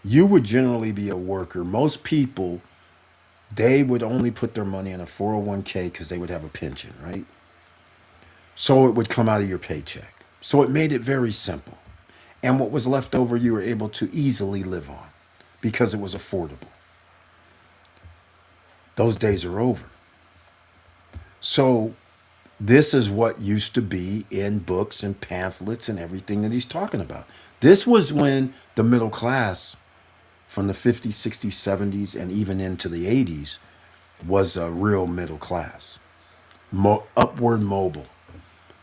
You would generally be a worker. Most people, they would only put their money in a 401k because they would have a pension, right? So it would come out of your paycheck. So it made it very simple. And what was left over, you were able to easily live on because it was affordable. Those days are over. So this is what used to be in books and pamphlets and everything that he's talking about. This was when the middle class from the 50s, 60s, 70s, and even into the 80s was a real middle class. Upward mobile.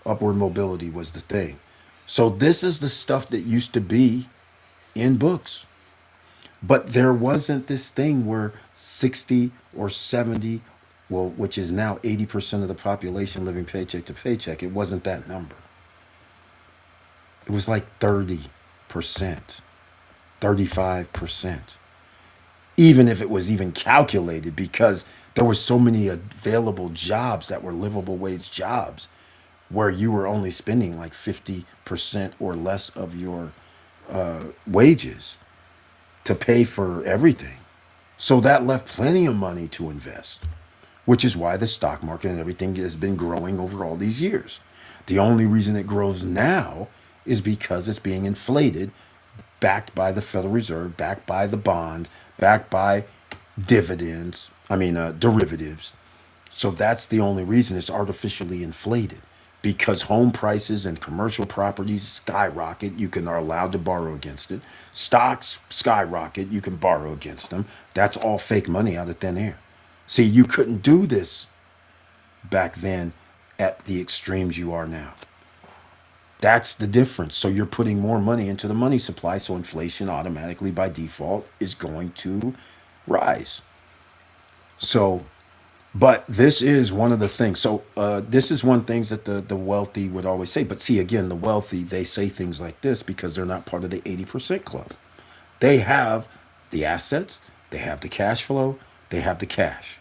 Upward mobility was the thing. So this is the stuff that used to be in books. But there wasn't this thing where 60 or 70, well, which is now 80% of the population living paycheck to paycheck. It wasn't that number. It was like 30%, 35%. Even if it was even calculated, because there were so many available jobs that were livable wage jobs where you were only spending like 50% or less of your wages to pay for everything. So that left plenty of money to invest, which is why the stock market and everything has been growing over all these years. The only reason it grows now is because it's being inflated, backed by the Federal Reserve, backed by the bonds, backed by derivatives. So that's the only reason it's artificially inflated, because home prices and commercial properties skyrocket. You are allowed to borrow against it. Stocks skyrocket. You can borrow against them. That's all fake money out of thin air. See, you couldn't do this back then at the extremes you are now. That's the difference. So you're putting more money into the money supply, so inflation automatically by default is going to rise. So, but this is one of the things. So this is one things that the wealthy would always say. But see, again, the wealthy, they say things like this because they're not part of the 80% club. They have the assets, they have the cash flow, they have the cash.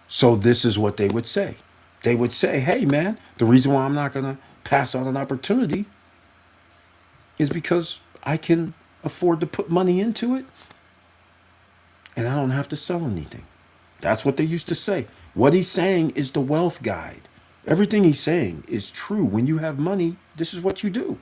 So this is what they would say. They would say, hey, man, the reason why I'm not going to pass on an opportunity is because I can afford to put money into it and I don't have to sell anything. That's what they used to say. What he's saying is the wealth guide. Everything he's saying is true. When you have money, this is what you do.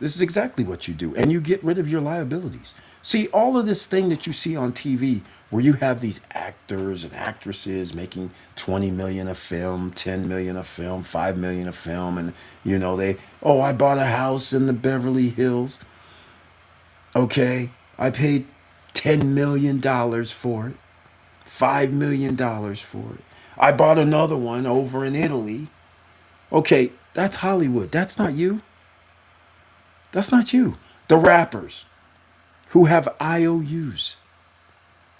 This is exactly what you do. And you get rid of your liabilities. See, all of this thing that you see on TV where you have these actors and actresses making 20 million a film, 10 million a film, 5 million a film. And, I bought a house in the Beverly Hills. Okay, I paid $10 million for it, $5 million for it. I bought another one over in Italy. Okay, that's Hollywood. That's not you. That's not you. The rappers who have IOUs.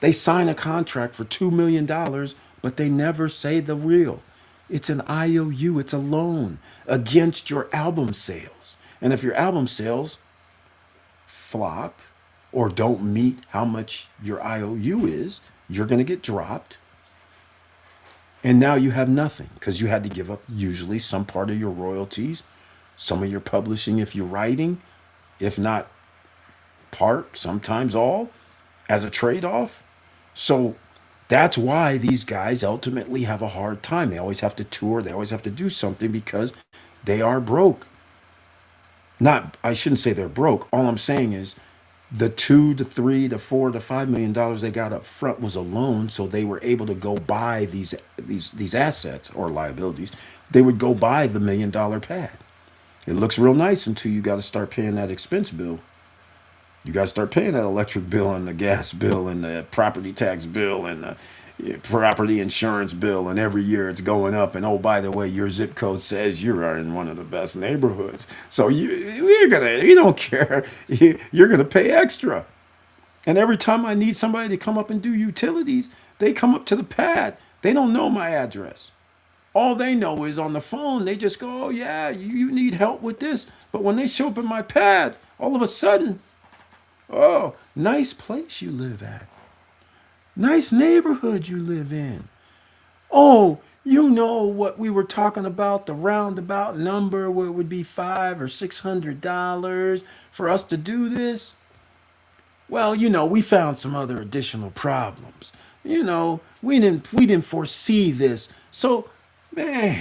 They sign a contract for $2 million, but they never say the real. It's an IOU, it's a loan against your album sales. And if your album sales flop or don't meet how much your IOU is, you're going to get dropped. And now you have nothing because you had to give up usually some part of your royalties, some of your publishing if you're writing, if not part, sometimes all, as a trade-off. So that's why these guys ultimately have a hard time. They always have to tour, they always have to do something because they are broke. Not, I shouldn't say they're broke. All I'm saying is the 2 to 3 to 4 to $5 million they got up front was a loan, so they were able to go buy these assets or liabilities. They would go buy the $1 million pad. It looks real nice until you got to start paying that expense bill. You got to start paying that electric bill and the gas bill and the property tax bill and the property insurance bill. And every year it's going up. And oh, by the way, your zip code says you are in one of the best neighborhoods. So you don't care. You're going to pay extra. And every time I need somebody to come up and do utilities, they come up to the pad. They don't know my address. All they know is on the phone, they just go, oh, yeah, you need help with this. But when they show up in my pad, all of a sudden, oh, nice place you live at. Nice neighborhood you live in. Oh, you know what we were talking about, the roundabout number where it would be $500 or $600 for us to do this? Well, we found some other additional problems. We didn't foresee this. So, man,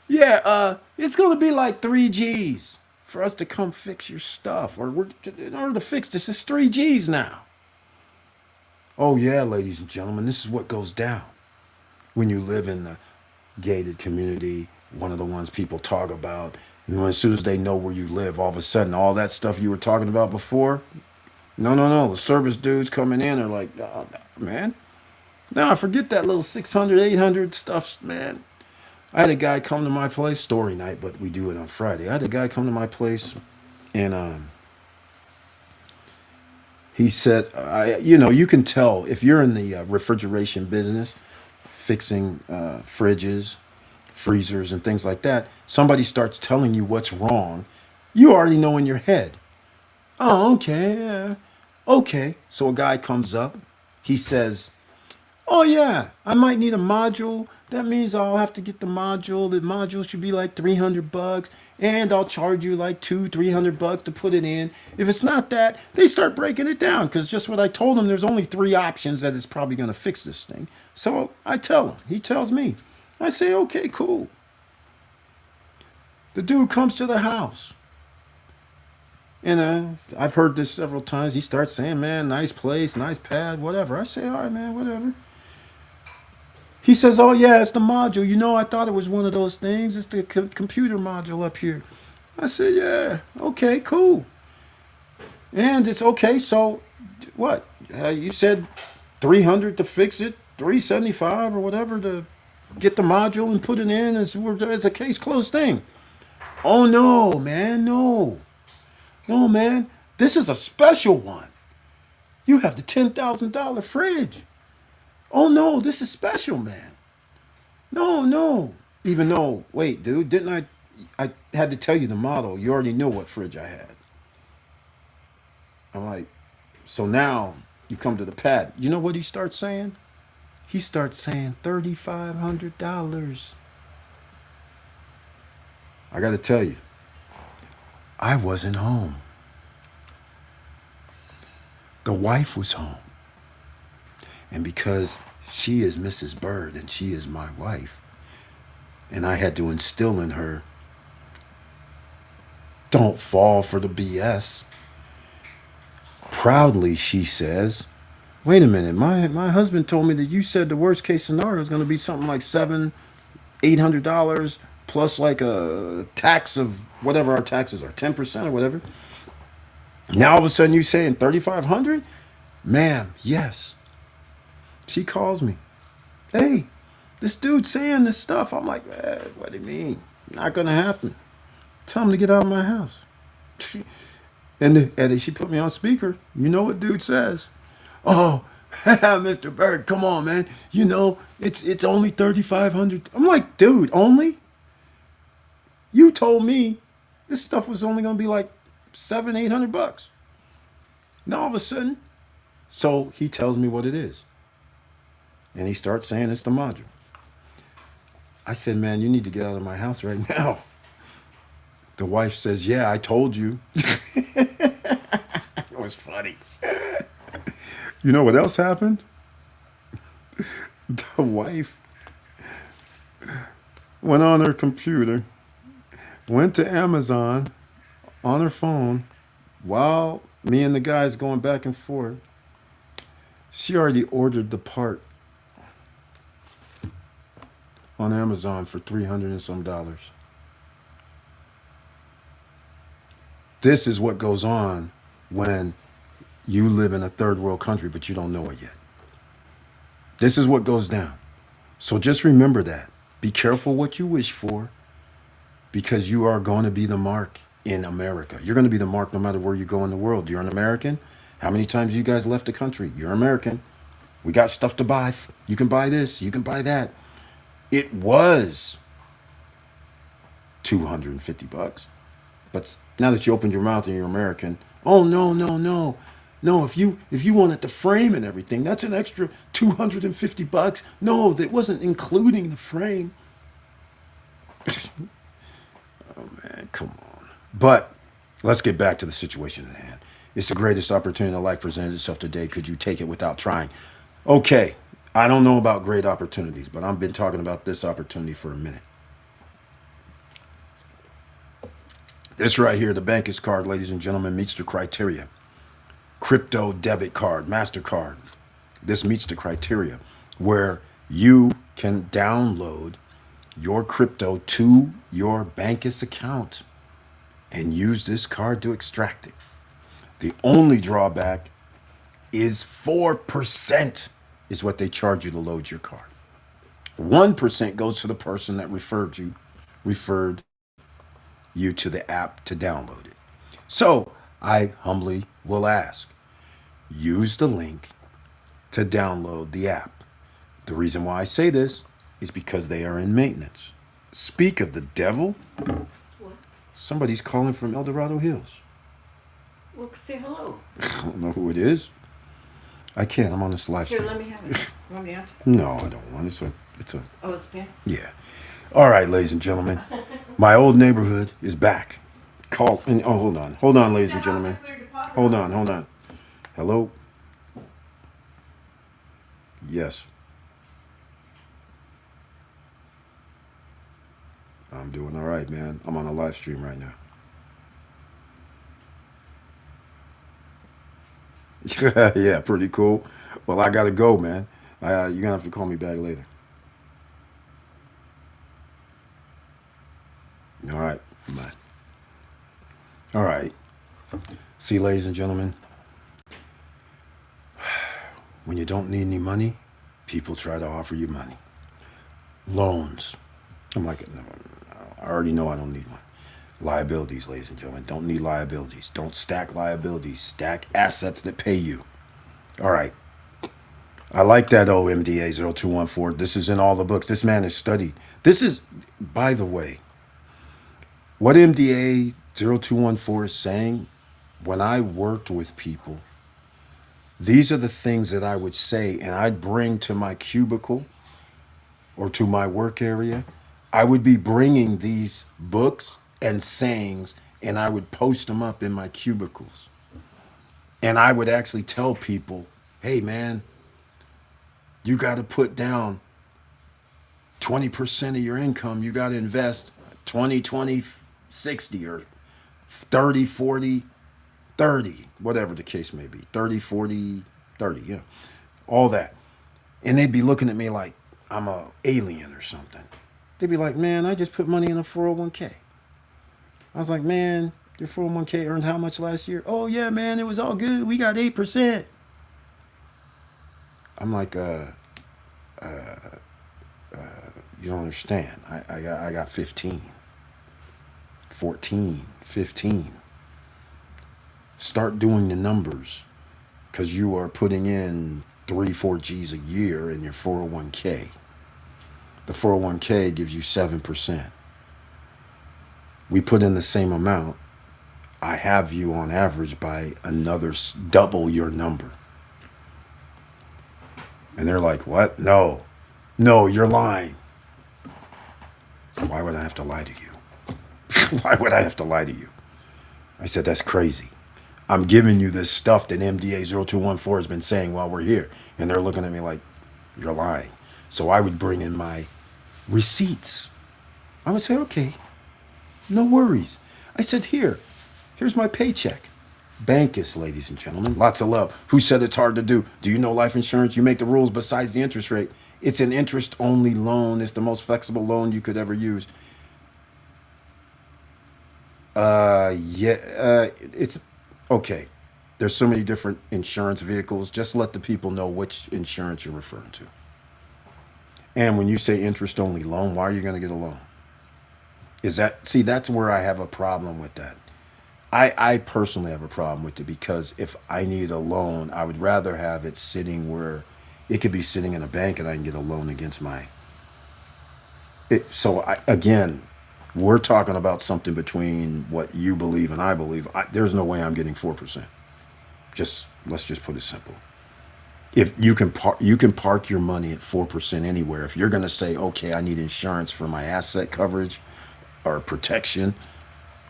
yeah, it's gonna be like 3 G's for us to come fix your stuff. In order to fix this, it's 3 G's now. Oh yeah, ladies and gentlemen, this is what goes down when you live in the gated community, one of the ones people talk about. As soon as they know where you live, all of a sudden, all that stuff you were talking about before, no. The service dudes coming in are like, oh, man, nah, forget that little 600, 800 stuff, man. I had a guy come to my place, story night, but we do it on Friday. I had a guy come to my place, and he said, you can tell if you're in the refrigeration business, fixing fridges, freezers, and things like that. Somebody starts telling you what's wrong. You already know in your head. Oh, okay, yeah, okay. So a guy comes up. He says, oh yeah, I might need a module. That means I'll have to get the module. The module should be like $300, and I'll charge you like $200-300 to put it in. If it's not that, they start breaking it down because just what I told them, there's only 3 options that is probably going to fix this thing. So I tell him. He tells me. I say, okay, cool. The dude comes to the house. And I've heard this several times. He starts saying, man, nice place, nice pad, whatever. I say, all right, man, whatever. He says, oh, yeah, it's the module. I thought it was one of those things. It's the computer module up here. I said, yeah, okay, cool. And it's okay. So what? You said 300 to fix it, 375 or whatever to get the module and put it in. It's a case closed thing. Oh, no, man, no. No, man, this is a special one. You have the $10,000 fridge. Oh, no, this is special, man. No. Even though, wait, dude, didn't I had to tell you the model. You already knew what fridge I had. I'm like, so now you come to the pad. You know what he starts saying? He starts saying $3,500. I got to tell you, I wasn't home. The wife was home. And because she is Mrs. Bird and she is my wife, and I had to instill in her, don't fall for the BS. Proudly, she says, wait a minute, my husband told me that you said the worst case scenario is going to be something like $800 plus like a tax of whatever our taxes are, 10% or whatever. Now all of a sudden you saying 3,500? Ma'am, yes. She calls me. Hey, this dude's saying this stuff. I'm like, what do you mean? Not gonna happen. Tell him to get out of my house. And she put me on speaker. You know what dude says? Oh, Mr. Bird, come on, man. You know, it's only 3,500. I'm like, dude, only? You told me this stuff was only gonna be like $700-800. Now all of a sudden, so he tells me what it is. And he starts saying it's the module. I said, man, you need to get out of my house right now. The wife says, yeah, I told you. It was funny. You know what else happened? The wife went on her computer, went to Amazon on her phone while me and the guys going back and forth. She already ordered the part on Amazon for $300 and some. This is what goes on when you live in a third world country, but you don't know it yet. This is what goes down. So just remember that. Be careful what you wish for, because you are going to be the mark in America. You're going to be the mark no matter where you go in the world. You're an American. How many times you guys left the country? You're American. We got stuff to buy. You can buy this. You can buy that. It was $250. But now that you opened your mouth and you're American, oh no, no, no. No, if you wanted the frame and everything, that's an extra $250. No, that wasn't including the frame. Oh man, come on. But let's get back to the situation at hand. It's the greatest opportunity in life presented itself today. Could you take it without trying? Okay, I don't know about great opportunities, but I've been talking about this opportunity for a minute. This right here, the Bankers card, ladies and gentlemen, meets the criteria. Crypto debit card, MasterCard. This meets the criteria where you can download your crypto to your Bankers account and use this card to extract it. The only drawback is 4% is what they charge you to load your card. 1% goes to the person that referred you to the app to download it. So I humbly will ask, use the link to download the app. The reason why I say this is because they are in maintenance. Speak of the devil. What? Somebody's calling from El Dorado Hills. Well, say hello. I don't know who it is. I can't. I'm on this live Here, stream. let me have it. You want me to answer? No, I don't want it. It's a. Oh, it's Pam? Yeah. All right, ladies and gentlemen. My old neighborhood is back. Call. And, oh, hold on. Hold on, ladies and gentlemen. Hold on. Hello? Yes. I'm doing all right, man. I'm on a live stream right now. Yeah, pretty cool. Well, I gotta go, man. You're gonna have to call me back later. All right. Bye. All right. See, ladies and gentlemen, when you don't need any money, people try to offer you money. Loans. I'm like, no, I already know I don't need one. Liabilities, ladies and gentlemen. Don't need liabilities. Don't stack liabilities. Stack assets that pay you. All right. I like that OMDA 0214. This is in all the books. This man is studied. This is, by the way, what MDA 0214 is saying, when I worked with people, These are the things that I would say, and I'd bring to my cubicle or to my work area. I would be bringing these books and sayings, and I would post them up in my cubicles. And I would actually tell people, hey, man, you got to put down 20% of your income. You got to invest 20, 20, 60, or 30, 40, 30, whatever the case may be. 30, 40, 30, yeah. All that. And they'd be looking at me like I'm a alien or something. They'd be like, man, I just put money in a 401k. I was like, man, your 401k earned how much last year? Oh, yeah, man, it was all good. We got 8%. I'm like, you don't understand. I got 15, 14, 15. Start doing the numbers because you are putting in 3, 4 G's a year in your 401k. The 401k gives you 7%. We put in the same amount. I have you on average by another double your number. And they're like, what? No, you're lying. Why would I have to lie to you? Why would I have to lie to you? I said, that's crazy. I'm giving you this stuff that MDA0214 has been saying while we're here. And they're looking at me like, you're lying. So I would bring in my receipts. I would say, okay, no worries. I said, here's my paycheck. Bankus, ladies and gentlemen. Lots of love. Who said it's hard to do? Do you know life insurance? You make the rules besides the interest rate. It's an interest-only loan. It's the most flexible loan you could ever use. It's okay. There's so many different insurance vehicles. Just let the people know which insurance you're referring to. And when you say interest-only loan, why are you going to get a loan? That's where I have a problem with that. I personally have a problem with it because if I need a loan, I would rather have it sitting where it could be sitting in a bank and I can get a loan against again, we're talking about something between what you believe and I believe. There's no way I'm getting 4%. Let's just put it simple. If you can park your money at 4% anywhere. If you're going to say, okay, I need insurance for my asset coverage or protection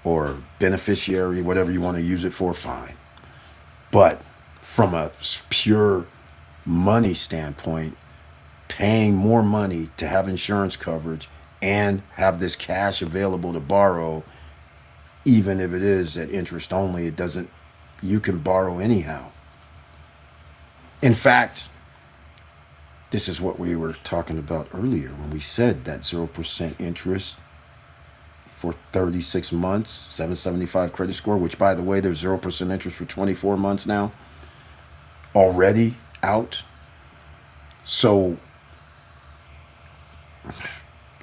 or beneficiary, whatever you want to use it for, fine. But from a pure money standpoint, paying more money to have insurance coverage and have this cash available to borrow, even if it is at interest only, you can borrow anyhow. In fact, this is what we were talking about earlier when we said that 0% interest for 36 months, 775 credit score, which by the way, there's 0% interest for 24 months now already out. So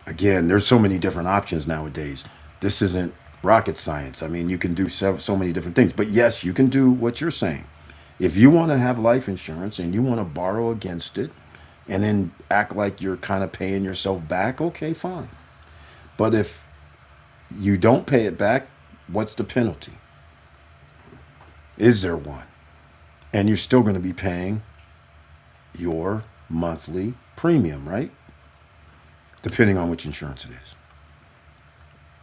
again, there's so many different options nowadays. This isn't rocket science. I mean, you can do so many different things, but yes, you can do what you're saying. If you want to have life insurance and you want to borrow against it and then act like you're kind of paying yourself back, okay, fine. But if you don't pay it back, what's the penalty? Is there one? And you're still going to be paying your monthly premium, right? Depending on which insurance it is.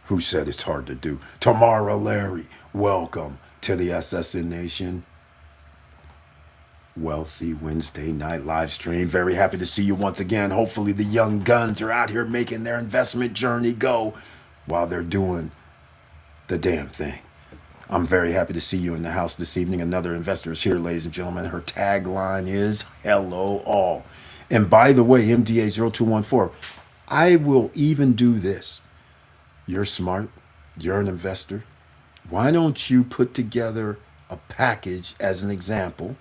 Who said it's hard to do? Tamara Larry, welcome to the SSN Nation Wealthy Wednesday night live stream. Very happy to see you once again. Hopefully the young guns are out here making their investment journey go while they're doing the damn thing. I'm very happy to see you in the house this evening. Another investor is here, ladies and gentlemen. Her tagline is hello all. And by the way, MDA0214, I will even do this. You're smart. You're an investor. Why don't you put together a package as an example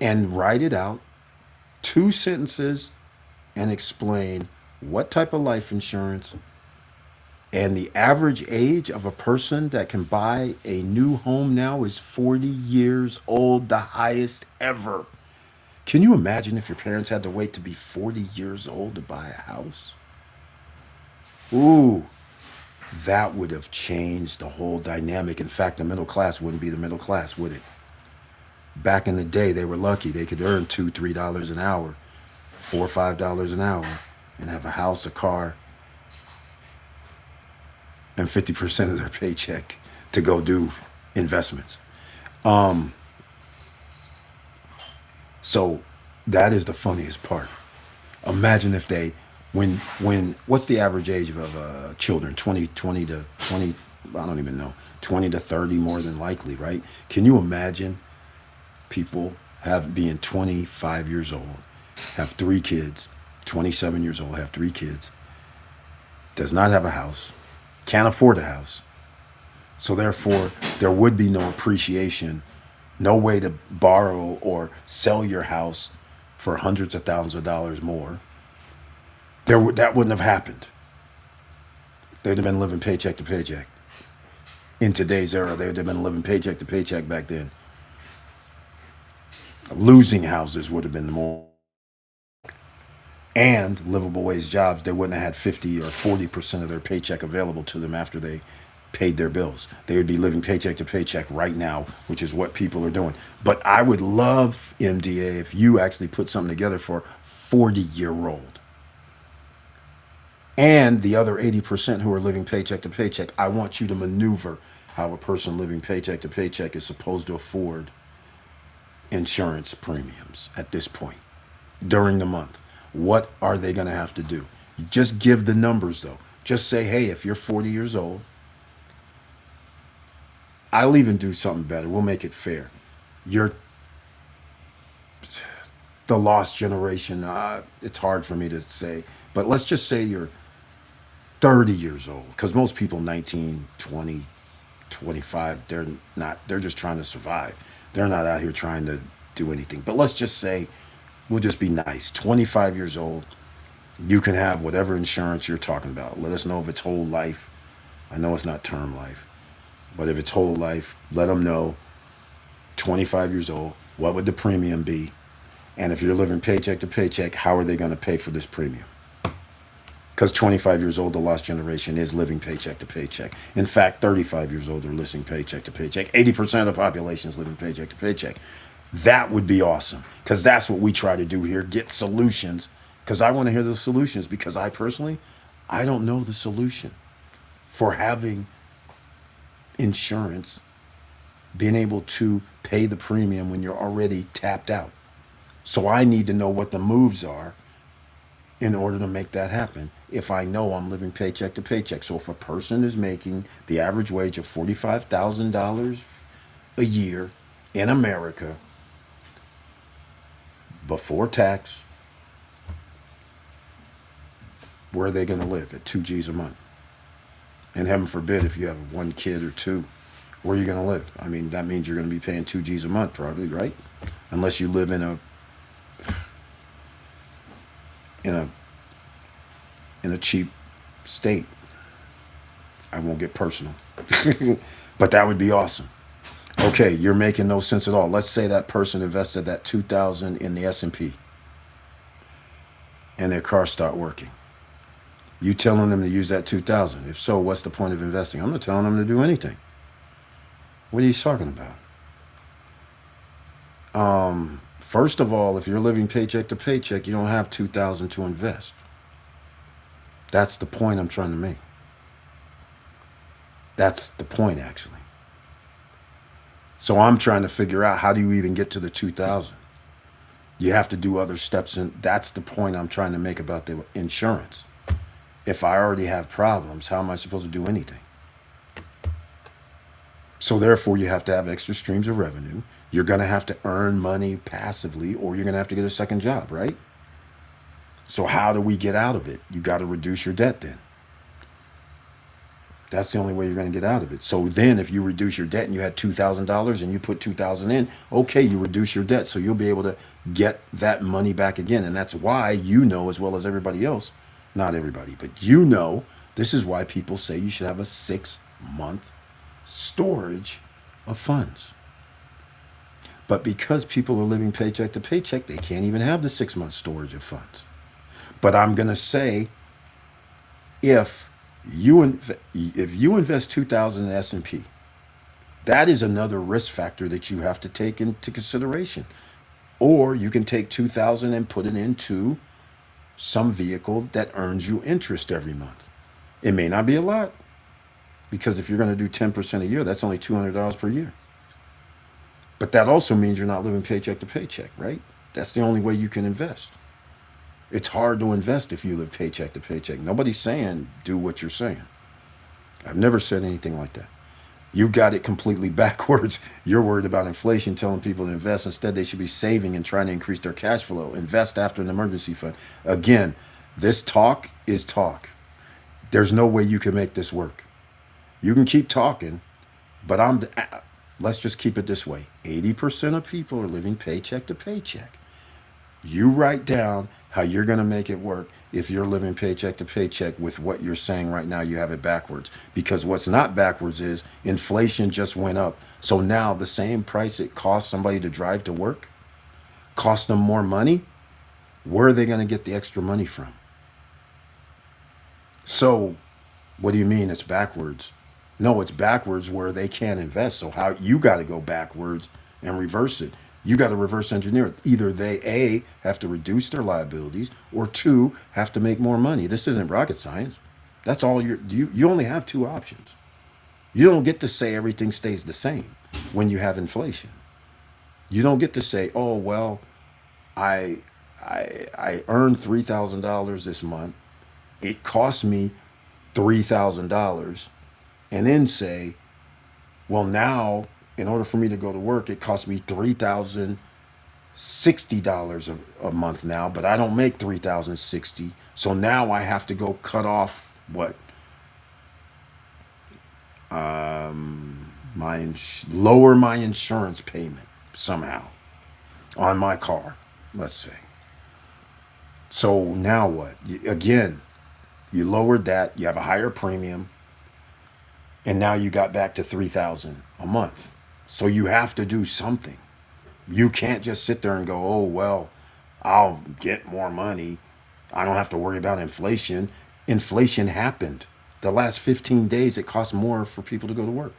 and write it out, 2 sentences, and explain what type of life insurance and the average age of a person that can buy a new home now is 40 years old, the highest ever. Can you imagine if your parents had to wait to be 40 years old to buy a house? Ooh, that would have changed the whole dynamic. In fact, the middle class wouldn't be the middle class, would it? Back in the day, they were lucky. They could earn $2, $3 an hour, $4, $5 an hour, and have a house, a car, and 50% of their paycheck to go do investments. So that is the funniest part. Imagine if they, what's the average age of children? 20 to 20, I don't even know, 20 to 30 more than likely, right? Can you imagine people being 25 years old, have 3 kids, 27 years old, have 3 kids, does not have a house, can't afford a house. So therefore, there would be no appreciation, no way to borrow or sell your house for hundreds of thousands of dollars more. That wouldn't have happened. They'd have been living paycheck to paycheck. In today's era, they'd have been living paycheck to paycheck back then. Losing houses would have been more. And livable wage jobs, they wouldn't have had 50 or 40% of their paycheck available to them after they paid their bills. They would be living paycheck to paycheck right now, which is what people are doing. But I would love, MDA, if you actually put something together for 40-year-old. And the other 80% who are living paycheck to paycheck, I want you to maneuver how a person living paycheck to paycheck is supposed to afford insurance premiums at this point during the month. What are they going to have to do? Just give the numbers, though. Just say, hey, if you're 40 years old, I'll even do something better. We'll make it fair. You're the lost generation. It's hard for me to say, but let's just say you're 30 years old, because most people 19, 20, 25, they're just trying to survive. They're not out here trying to do anything. But let's just say, we'll just be nice. 25 years old, you can have whatever insurance you're talking about. Let us know if it's whole life. I know it's not term life, but if it's whole life, let them know. 25 years old, what would the premium be? And if you're living paycheck to paycheck, how are they going to pay for this premium? Because 25 years old, the lost generation is living paycheck to paycheck. In fact, 35 years old, they're living paycheck to paycheck. 80% of the population is living paycheck to paycheck. That would be awesome, because that's what we try to do here, get solutions, because I want to hear the solutions, because I personally, I don't know the solution for having insurance, being able to pay the premium when you're already tapped out. So I need to know what the moves are in order to make that happen. If I know I'm living paycheck to paycheck. So if a person is making the average wage of $45,000 a year in America before tax, where are they going to live at 2 G's a month? And heaven forbid, if you have 1 kid or 2, where are you going to live? I mean, that means you're going to be paying 2 G's a month probably, right? Unless you live in a cheap state. I won't get personal. But that would be awesome. Okay, you're making no sense at all. Let's say that person invested that $2,000 in the S&P and their car start working. You telling them to use that $2,000? If so, what's the point of investing? I'm not telling them to do anything. What are you talking about? First of all, if you're living paycheck to paycheck, you don't have $2,000 to invest. That's the point I'm trying to make. That's the point, actually. So I'm trying to figure out, how do you even get to the 2,000? You have to do other steps, and that's the point I'm trying to make about the insurance. If I already have problems, how am I supposed to do anything? So therefore, you have to have extra streams of revenue. You're going to have to earn money passively, or you're going to have to get a second job, right? So how do we get out of it? You got to reduce your debt then. That's the only way you're going to get out of it. So then if you reduce your debt and you had $2,000 and you put $2,000 in, okay, you reduce your debt. So you'll be able to get that money back again. And that's why, you know, as well as everybody else, not everybody, but you know, this is why people say you should have a 6-month storage of funds. But because people are living paycheck to paycheck, they can't even have the 6-month storage of funds. But I'm going to say, if you invest $2,000 in S&P, That is another risk factor that you have to take into consideration. Or you can take 2,000 and put it into some vehicle that earns you interest every month. It may not be a lot, because if you're going to do 10% a year, that's only $200 per year. But that also means you're not living paycheck to paycheck, right? That's the only way you can invest. It's hard to invest if you live paycheck to paycheck. Nobody's saying do what you're saying. I've never said anything like that. You got it completely backwards. You're worried about inflation, telling people to invest. Instead, they should be saving and trying to increase their cash flow. Invest after an emergency fund. Again, this talk is talk. There's no way you can make this work. You can keep talking, but let's just keep it this way. 80% of people are living paycheck to paycheck. You write down how you're going to make it work if you're living paycheck to paycheck with what you're saying right now. You have it backwards, because what's not backwards is inflation just went up. So now the same price it costs somebody to drive to work costs them more money. Where are they going to get the extra money from? So what do you mean it's backwards? No, it's backwards where they can't invest. So how you got to go backwards and reverse it. You got to reverse engineer it. Either they, A, have to reduce their liabilities, or two, have to make more money. This isn't rocket science. That's all you only have two options. You don't get to say everything stays the same when you have inflation. You don't get to say, oh, well, I I earned $3,000 this month. It cost me $3,000, and then say, well, now in order for me to go to work, it costs me $3,060 a month now, but I don't make $3,060. So now I have to go cut off what? Lower my insurance payment somehow on my car, let's say. So now what? Again, you lowered that, you have a higher premium, and now you got back to $3,000 a month. So you have to do something. You can't just sit there and go, oh, well, I'll get more money. I don't have to worry about inflation. Inflation happened. The last 15 days, it costs more for people to go to work,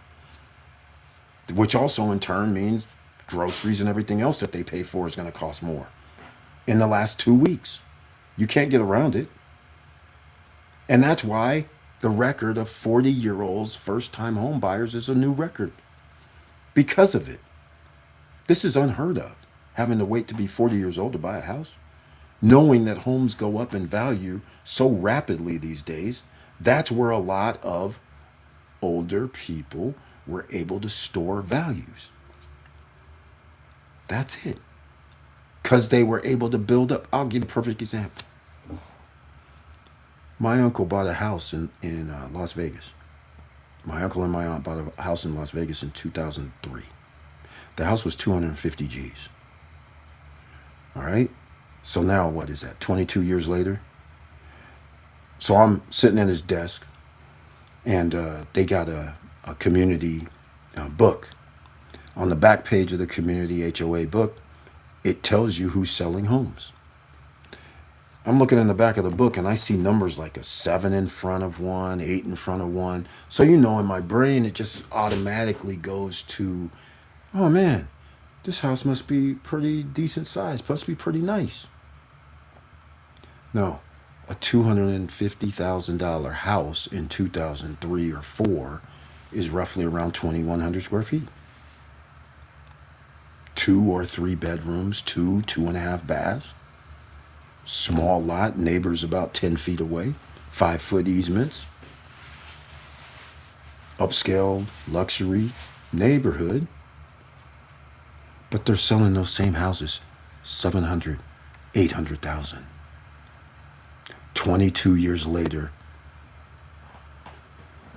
which also in turn means groceries and everything else that they pay for is going to cost more in the last 2 weeks. You can't get around it. And that's why the record of 40-year-olds first-time home buyers is a new record, because of it. This is unheard of, having to wait to be 40 years old to buy a house. Knowing that homes go up in value so rapidly these days, that's where a lot of older people were able to store values. That's it. Because they were able to build up. I'll give you a perfect example. My uncle bought a house in Las Vegas. My uncle and my aunt bought a house in Las Vegas in 2003. The house was 250 G's. All right? So now what is that, 22 years later? So I'm sitting at his desk, and they got a community book. On the back page of the community HOA book, it tells you who's selling homes. I'm looking in the back of the book, and I see numbers like a 7 in front of one, 8 in front of one. So, in my brain, it just automatically goes to, oh man, this house must be pretty decent size, must be pretty nice. No, a $250,000 house in 2003 or 4 is roughly around 2,100 square feet. 2 or 3 bedrooms, 2.5 baths. Small lot, neighbors about 10 feet away, 5-foot easements. Upscale, luxury neighborhood. But they're selling those same houses, 700, 800,000. 22 years later,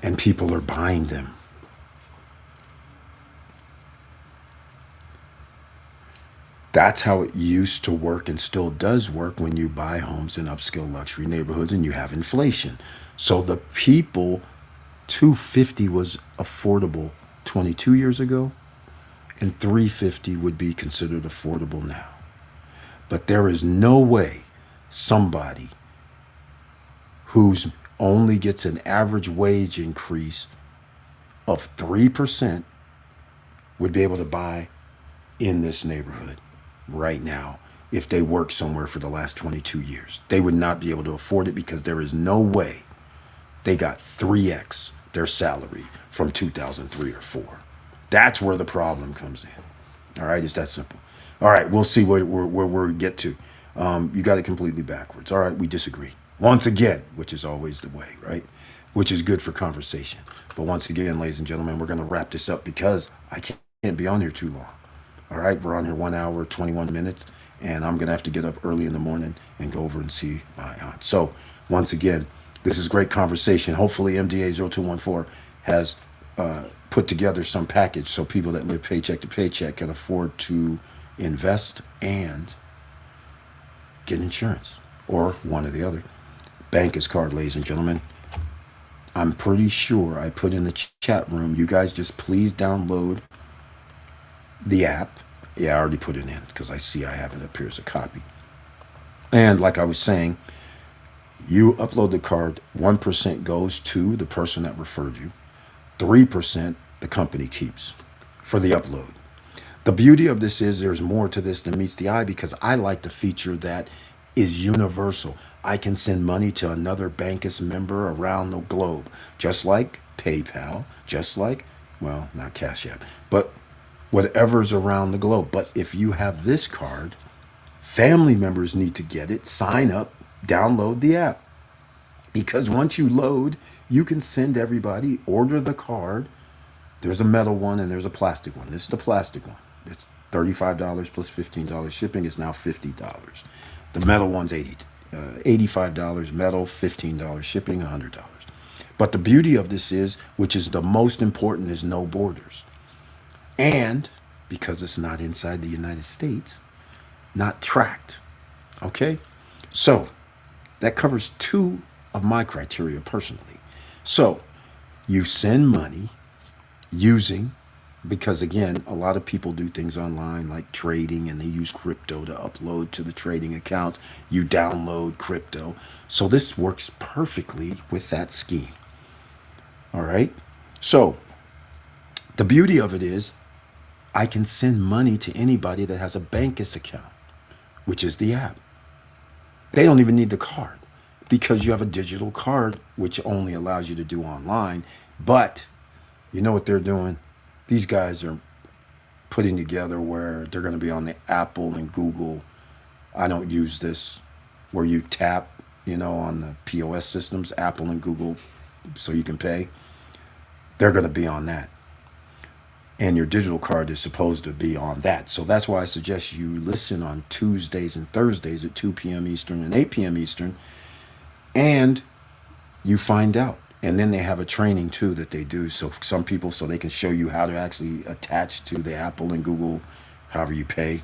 and people are buying them. That's how it used to work and still does work when you buy homes in upscale luxury neighborhoods and you have inflation. So the people, 250 was affordable 22 years ago, and 350 would be considered affordable now. But there is no way somebody who's only gets an average wage increase of 3% would be able to buy in this neighborhood right now if they worked somewhere for the last 22 years. They would not be able to afford it because there is no way they got 3x their salary from 2003 or 4. That's where the problem comes in. All right, it's that simple. All right, we'll see where we get to. You got it completely backwards. All right, we disagree. Once again, which is always the way, right? Which is good for conversation. But once again, ladies and gentlemen, we're going to wrap this up because I can't be on here too long. All right, we're on here 1 hour, 21 minutes, and I'm going to have to get up early in the morning and go over and see my aunt. So once again, this is great conversation. Hopefully MDA 0214 has put together some package so people that live paycheck to paycheck can afford to invest and get insurance, or one or the other. Banker's card, ladies and gentlemen. I'm pretty sure I put in the chat room. You guys just please download the app. Yeah, I already put it in because I see I have it up here as a copy. And like I was saying, you upload the card, 1% goes to the person that referred you. 3% the company keeps for the upload. The beauty of this is there's more to this than meets the eye because I like the feature that is universal. I can send money to another Bankus member around the globe, just like PayPal, just like, well, not Cash App, but whatever's around the globe. But if you have this card, family members need to get it, sign up, download the app. Because once you load, you can send everybody, order the card. There's a metal one and there's a plastic one. This is the plastic one. It's $35 plus $15 shipping. It's now $50. The metal one's $85 metal, $15 shipping, $100. But the beauty of this is, which is the most important, is no borders. And because it's not inside the United States, not tracked. Okay? So that covers 2 of my criteria personally. So you send money using, because again, a lot of people do things online like trading and they use crypto to upload to the trading accounts. You download crypto. So this works perfectly with that scheme. All right. So the beauty of it is I can send money to anybody that has a Bankus account, which is the app. They don't even need the card because you have a digital card, which only allows you to do online. But you know what they're doing? These guys are putting together where they're going to be on the Apple and Google. I don't use this, where you tap, on the POS systems, Apple and Google, so you can pay. They're going to be on that. And your digital card is supposed to be on that. So that's why I suggest you listen on Tuesdays and Thursdays at 2 p.m. Eastern and 8 p.m. Eastern. And you find out. And then they have a training too that they do. So some people, so they can show you how to actually attach to the Apple and Google, however you pay.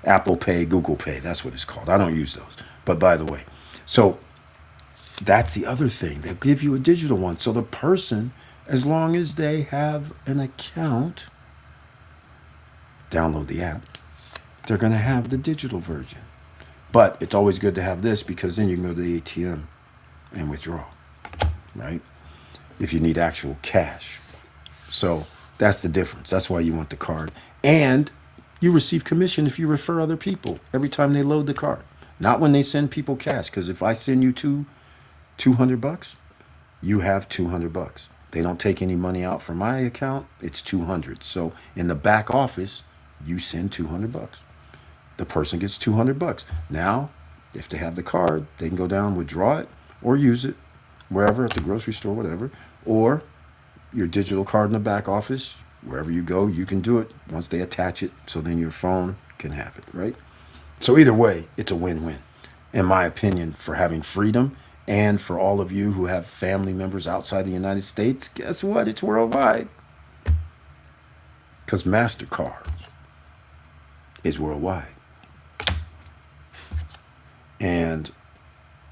Apple Pay, Google Pay, that's what it's called. I don't use those. But by the way, so that's the other thing. They'll give you a digital one. So the person, as long as they have an account, download the app, they're going to have the digital version. But it's always good to have this because then you can go to the ATM and withdraw, right? If you need actual cash. So that's the difference. That's why you want the card. And you receive commission if you refer other people every time they load the card. Not when they send people cash, because if I send you $200, you have $200. They don't take any money out from my account. It's $200. So in the back office, you send $200. The person gets $200. Now, if they have the card, they can go down, withdraw it, or use it wherever, at the grocery store, whatever, or your digital card in the back office, wherever you go, you can do it once they attach it, so then your phone can have it, right? So either way, it's a win-win, in my opinion, for having freedom. And for all of you who have family members outside the United States, guess what? It's worldwide. Because MasterCard is worldwide. And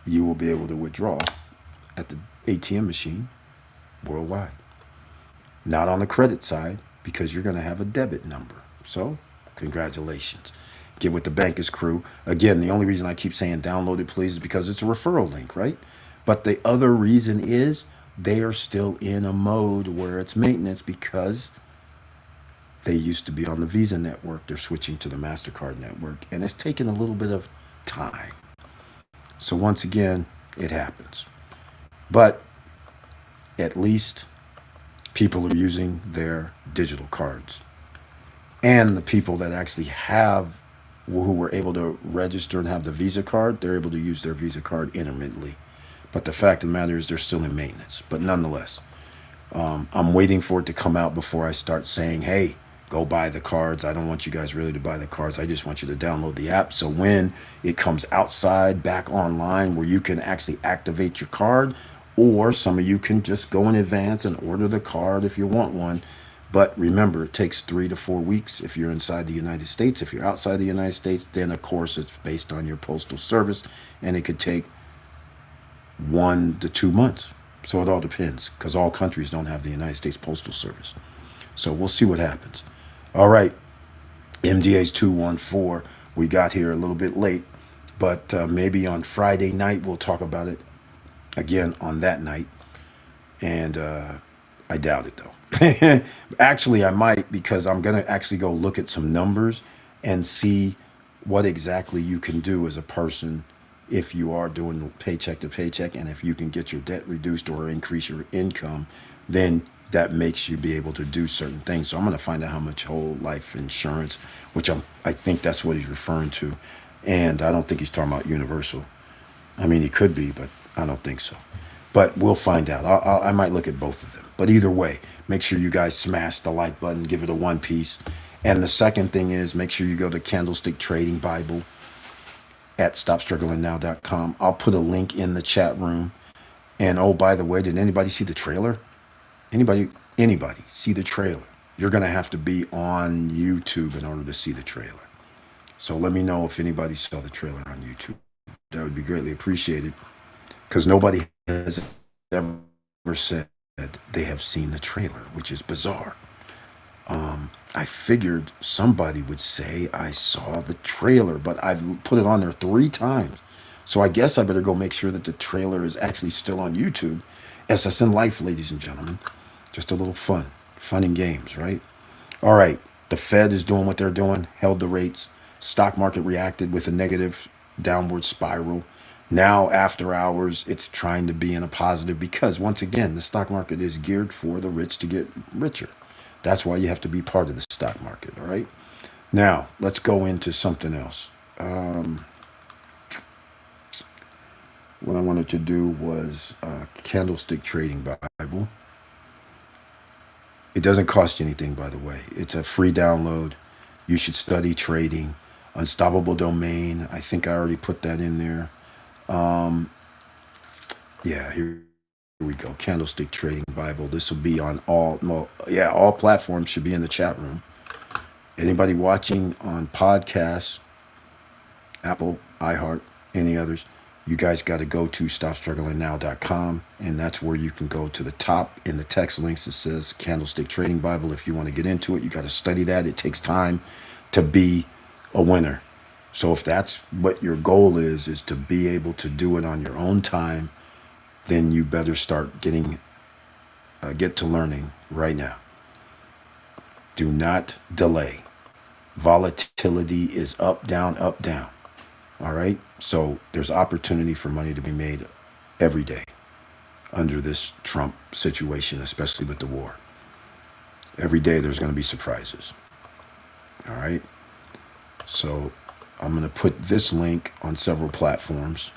you will be able to withdraw at the ATM machine worldwide. Not on the credit side, because you're going to have a debit number. So, congratulations. Get with the Bankus crew. Again, the only reason I keep saying download it, please, is because it's a referral link, right? But the other reason is they are still in a mode where it's maintenance because They used to be on the Visa network. They're switching to the MasterCard network, and it's taken a little bit of time. So once again, it happens. But at least people are using their digital cards. And the people that actually have, who were able to register and have the Visa card, they're able to use their Visa card intermittently. But the fact of the matter is they're still in maintenance. But nonetheless, I'm waiting for it to come out before I start saying, hey, go buy the cards. I don't want you guys really to buy the cards. I just want you to download the app. So when it comes outside, back online, where you can actually activate your card, or some of you can just go in advance and order the card if you want one. But remember, it takes 3 to 4 weeks if you're inside the United States. If you're outside the United States, then of course it's based on your postal service, and it could take 1 to 2 months. So it all depends, because all countries don't have the United States Postal Service. So we'll see what happens. All right, MDA's 214. We got here a little bit late, but maybe on Friday night we'll talk about it again on that night. And I doubt it, though. Actually, I might, because I'm going to actually go look at some numbers and see what exactly you can do as a person if you are doing paycheck to paycheck, and if you can get your debt reduced or increase your income, then that makes you be able to do certain things. So I'm going to find out how much whole life insurance, which I think that's what he's referring to. And I don't think he's talking about universal. I mean, he could be, but I don't think so. But we'll find out. I might look at both of them. But either way, make sure you guys smash the like button, give it a 1 piece. And the second thing is, make sure you go to Candlestick Trading Bible at stopstrugglingnow.com. I'll put a link in the chat room. And oh, by the way, did anybody see the trailer? Anybody see the trailer? You're going to have to be on YouTube in order to see the trailer. So let me know if anybody saw the trailer on YouTube. That would be greatly appreciated, because nobody has ever said they have seen the trailer, which is bizarre. I figured somebody would say I saw the trailer, but I've put it on there 3 times. So I guess I better go make sure that the trailer is actually still on YouTube. SSN Life, ladies and gentlemen. Just a little fun and games, right? All right. The Fed is doing what they're doing, held the rates. Stock market reacted with a negative downward spiral. Now, after hours, it's trying to be in a positive, because once again, the stock market is geared for the rich to get richer. That's why you have to be part of the stock market, all right? Now, let's go into something else. What I wanted to do was Candlestick Trading Bible. It doesn't cost you anything, by the way. It's a free download. You should study trading. Unstoppable Domain. I think I already put that in there. Yeah, here we go. Candlestick Trading Bible. This will be on all platforms. Should be in the chat room. Anybody watching on podcasts, Apple, iHeart, any others, you guys got to go to stopstrugglingnow.com, and that's where you can go to the top in the text links. It says Candlestick Trading Bible. If you want to get into it, you got to study that. It takes time to be a winner. So if that's what your goal is to be able to do it on your own time, then you better start get to learning right now. Do not delay. Volatility is up, down, up, down. All right. So there's opportunity for money to be made every day under this Trump situation, especially with the war. Every day there's going to be surprises. All right. So I'm going to put this link on several platforms,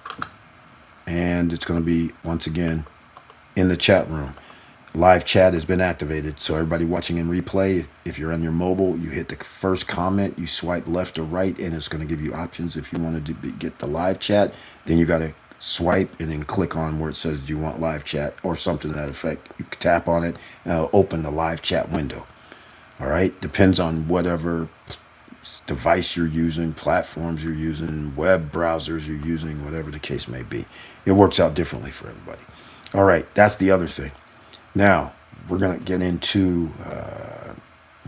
and it's going to be, once again, in the chat room. Live chat has been activated. So everybody watching in replay, if you're on your mobile, you hit the first comment, you swipe left or right, and it's going to give you options. If you want to get the live chat, then you got to swipe and then click on where it says, do you want live chat, or something to that effect. You can tap on it and it'll open the live chat window. All right. Depends on whatever device you're using, platforms you're using, web browsers you're using, whatever the case may be. It works out differently for everybody. All right. That's the other thing. Now, we're going to get into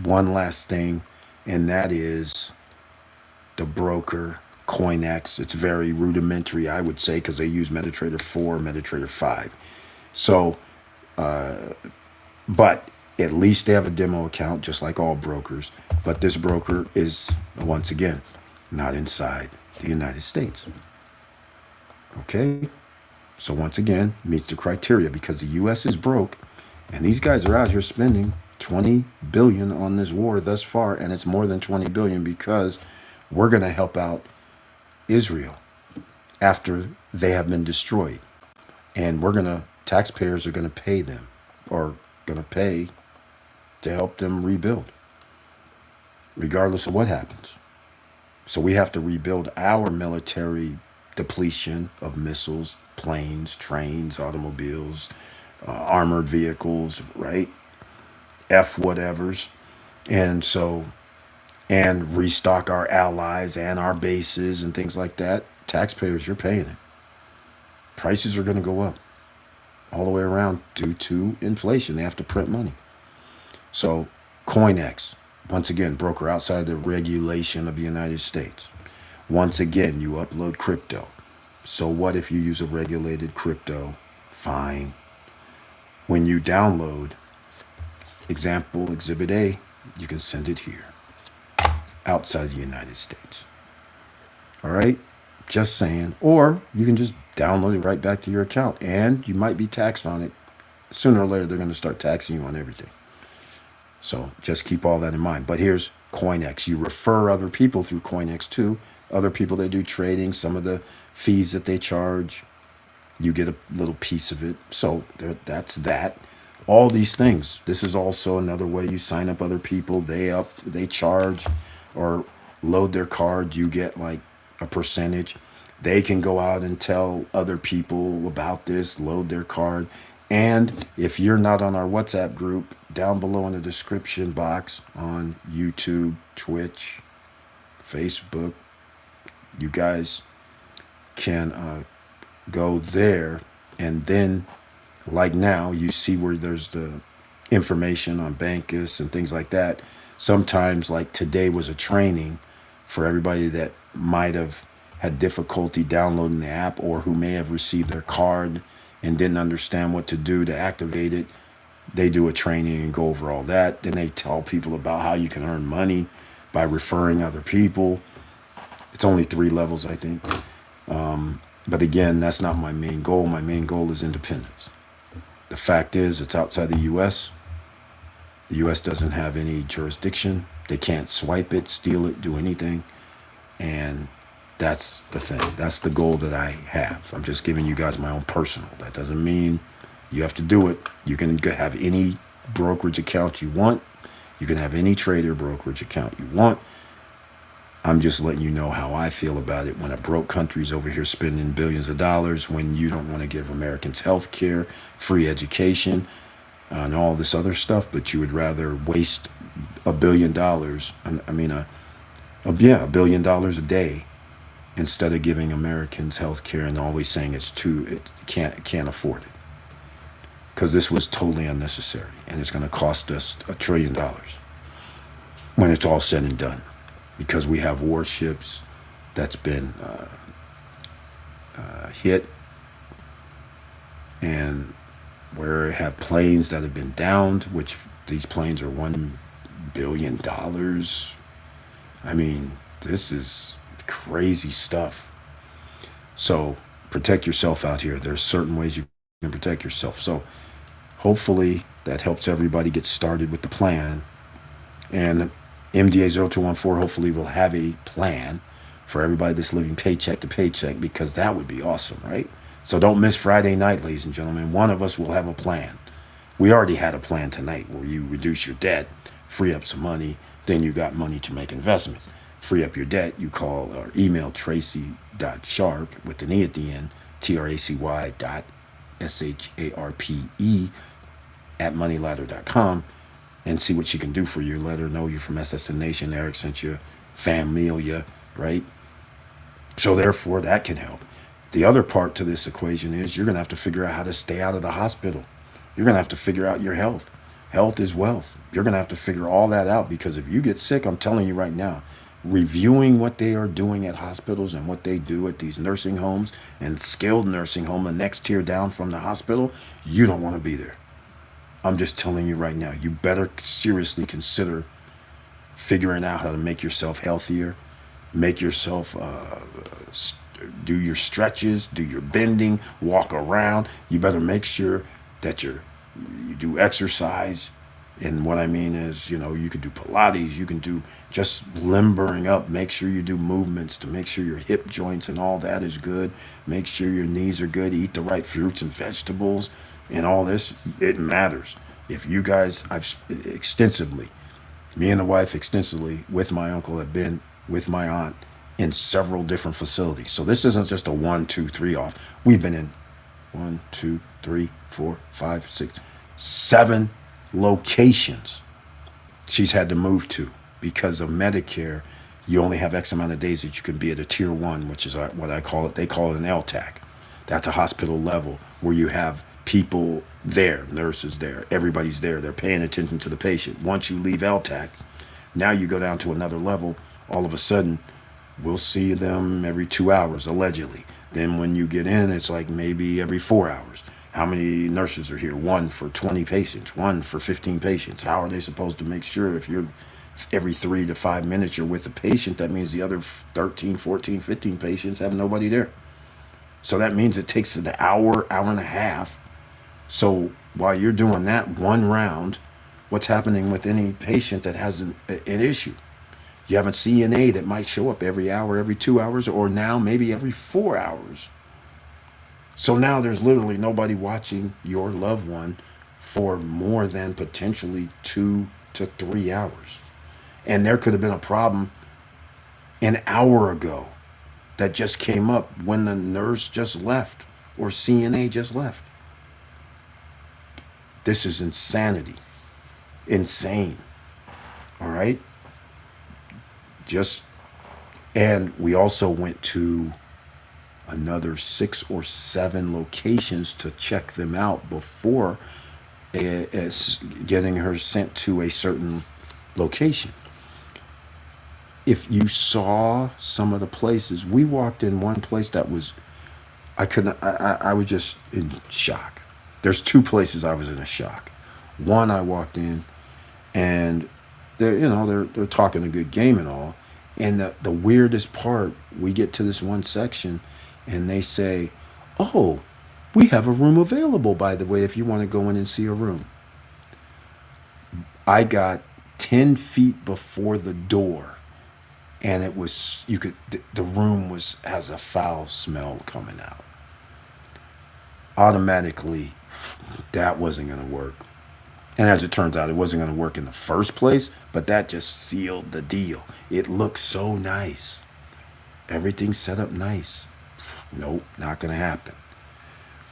one last thing, and that is the broker, CoinEx. It's very rudimentary, I would say, because they use MetaTrader 4, MetaTrader 5. So, but At least they have a demo account, just like all brokers. But this broker is, once again, not inside the United States. Okay? So once again, meets the criteria because the U.S. is broke, and these guys are out here spending 20 billion on this war thus far, and it's more than 20 billion because we're going to help out Israel after they have been destroyed. And taxpayers are going to pay them, or going to pay to help them rebuild, regardless of what happens. So we have to rebuild our military depletion of missiles, planes, trains, automobiles, armored vehicles, right? F whatevers. And so, and restock our allies and our bases and things like that. Taxpayers, you're paying it. Prices are going to go up all the way around due to inflation. They have to print money. So CoinEx, once again, broker outside the regulation of the United States. Once again, you upload crypto. So what if you use a regulated crypto? Fine. When you download, example, Exhibit A, you can send it here, outside the United States. All right? Just saying. Or you can just download it right back to your account, and you might be taxed on it. Sooner or later, they're going to start taxing you on everything. So just keep all that in mind. But here's CoinEx. You refer other people through CoinEx too. Other people that do trading, some of the fees that they charge, you get a little piece of it. So that's that. All these things. This is also another way you sign up other people. They charge or load their card. You get like a percentage. They can go out and tell other people about this, load their card. And if you're not on our WhatsApp group, down below in the description box on YouTube, Twitch, Facebook, you guys can go there. And then, like now, you see where there's the information on Bankus and things like that. Sometimes, like today was a training for everybody that might have had difficulty downloading the app or who may have received their card and didn't understand what to do to activate it. They do a training and go over all that. Then they tell people about how you can earn money by referring other people. It's only 3 levels, I think. But again, that's not my main goal. My main goal is independence. The fact is, it's outside the U.S. The U.S. doesn't have any jurisdiction. They can't swipe it, steal it, do anything. And that's the thing. That's the goal that I have. I'm just giving you guys my own personal. That doesn't mean you have to do it. You can have any brokerage account you want. You can have any trader brokerage account you want. I'm just letting you know how I feel about it when a broke country's over here spending billions of dollars when you don't want to give Americans health care, free education, and all this other stuff, but you would rather waste $1 billion. $1 billion a day instead of giving Americans health care and always saying it can't afford it. Because this was totally unnecessary, and it's going to cost us $1 trillion when it's all said and done. Because we have warships that's been hit, and we have planes that have been downed, which these planes are $1 billion. I mean, this is crazy stuff. So protect yourself out here. There's certain ways you can protect yourself. So hopefully that helps everybody get started with the plan. And MDA0214 hopefully will have a plan for everybody that's living paycheck to paycheck, because that would be awesome, right? So don't miss Friday night, ladies and gentlemen. One of us will have a plan. We already had a plan tonight where you reduce your debt, free up some money, then you got money to make investments. Free up your debt, you call or email tracy.sharpe with an E at the end, tracy.sharpe at moneyladder.com, and see what she can do for you. Let her know you're from SSN Nation. Eric sent you, familia, right? So therefore, that can help. The other part to this equation is you're going to have to figure out how to stay out of the hospital. You're going to have to figure out your health. Health is wealth. You're going to have to figure all that out, because if you get sick, I'm telling you right now, reviewing what they are doing at hospitals and what they do at these nursing homes and skilled nursing home, the next tier down from the hospital, you don't want to be there. I'm just telling you right now, you better seriously consider figuring out how to make yourself healthier, make yourself do your stretches, do your bending, walk around. You better make sure that you do exercise. And what I mean is, you can do Pilates, you can do just limbering up. Make sure you do movements to make sure your hip joints and all that is good. Make sure your knees are good. Eat the right fruits and vegetables and all this. It matters. If you guys, I've extensively, me and the wife extensively with my uncle have been with my aunt in several different facilities. So this isn't just a 1, 2, 3 off. We've been in 1, 2, 3, 4, 5, 6, 7 locations she's had to move to because of Medicare. You only have X amount of days that you can be at a tier 1, which is what I call it. They call it an LTAC. That's a hospital level where you have people there, nurses there, everybody's there. They're paying attention to the patient. Once you leave LTAC, now you go down to another level. All of a sudden, we'll see them every 2 hours, allegedly. Then when you get in, it's like maybe every 4 hours. How many nurses are here? One for 20 patients, one for 15 patients. How are they supposed to make sure if you're every 3 to 5 minutes you're with a patient? That means the other 13, 14, 15 patients have nobody there. So that means it takes an hour, hour and a half. So while you're doing that one round, what's happening with any patient that has an issue? You have a CNA that might show up every hour, every 2 hours, or now maybe every 4 hours. So now there's literally nobody watching your loved one for more than potentially 2 to 3 hours. And there could have been a problem an hour ago that just came up when the nurse just left or CNA just left. This is insanity. Insane. All right? And we also went to another 6 or 7 locations to check them out before getting her sent to a certain location. If you saw some of the places, we walked in one place that was, I was just in shock. There's 2 places I was in a shock. One, I walked in and they're talking a good game and all. And the weirdest part, we get to this one section and they say, "Oh, we have a room available, by the way, if you want to go in and see a room." I got 10 feet before the door and it was, the room has a foul smell coming out. Automatically, that wasn't going to work. And as it turns out, it wasn't going to work in the first place, but that just sealed the deal. It looked so nice. Everything's set up nice. Nope, not going to happen.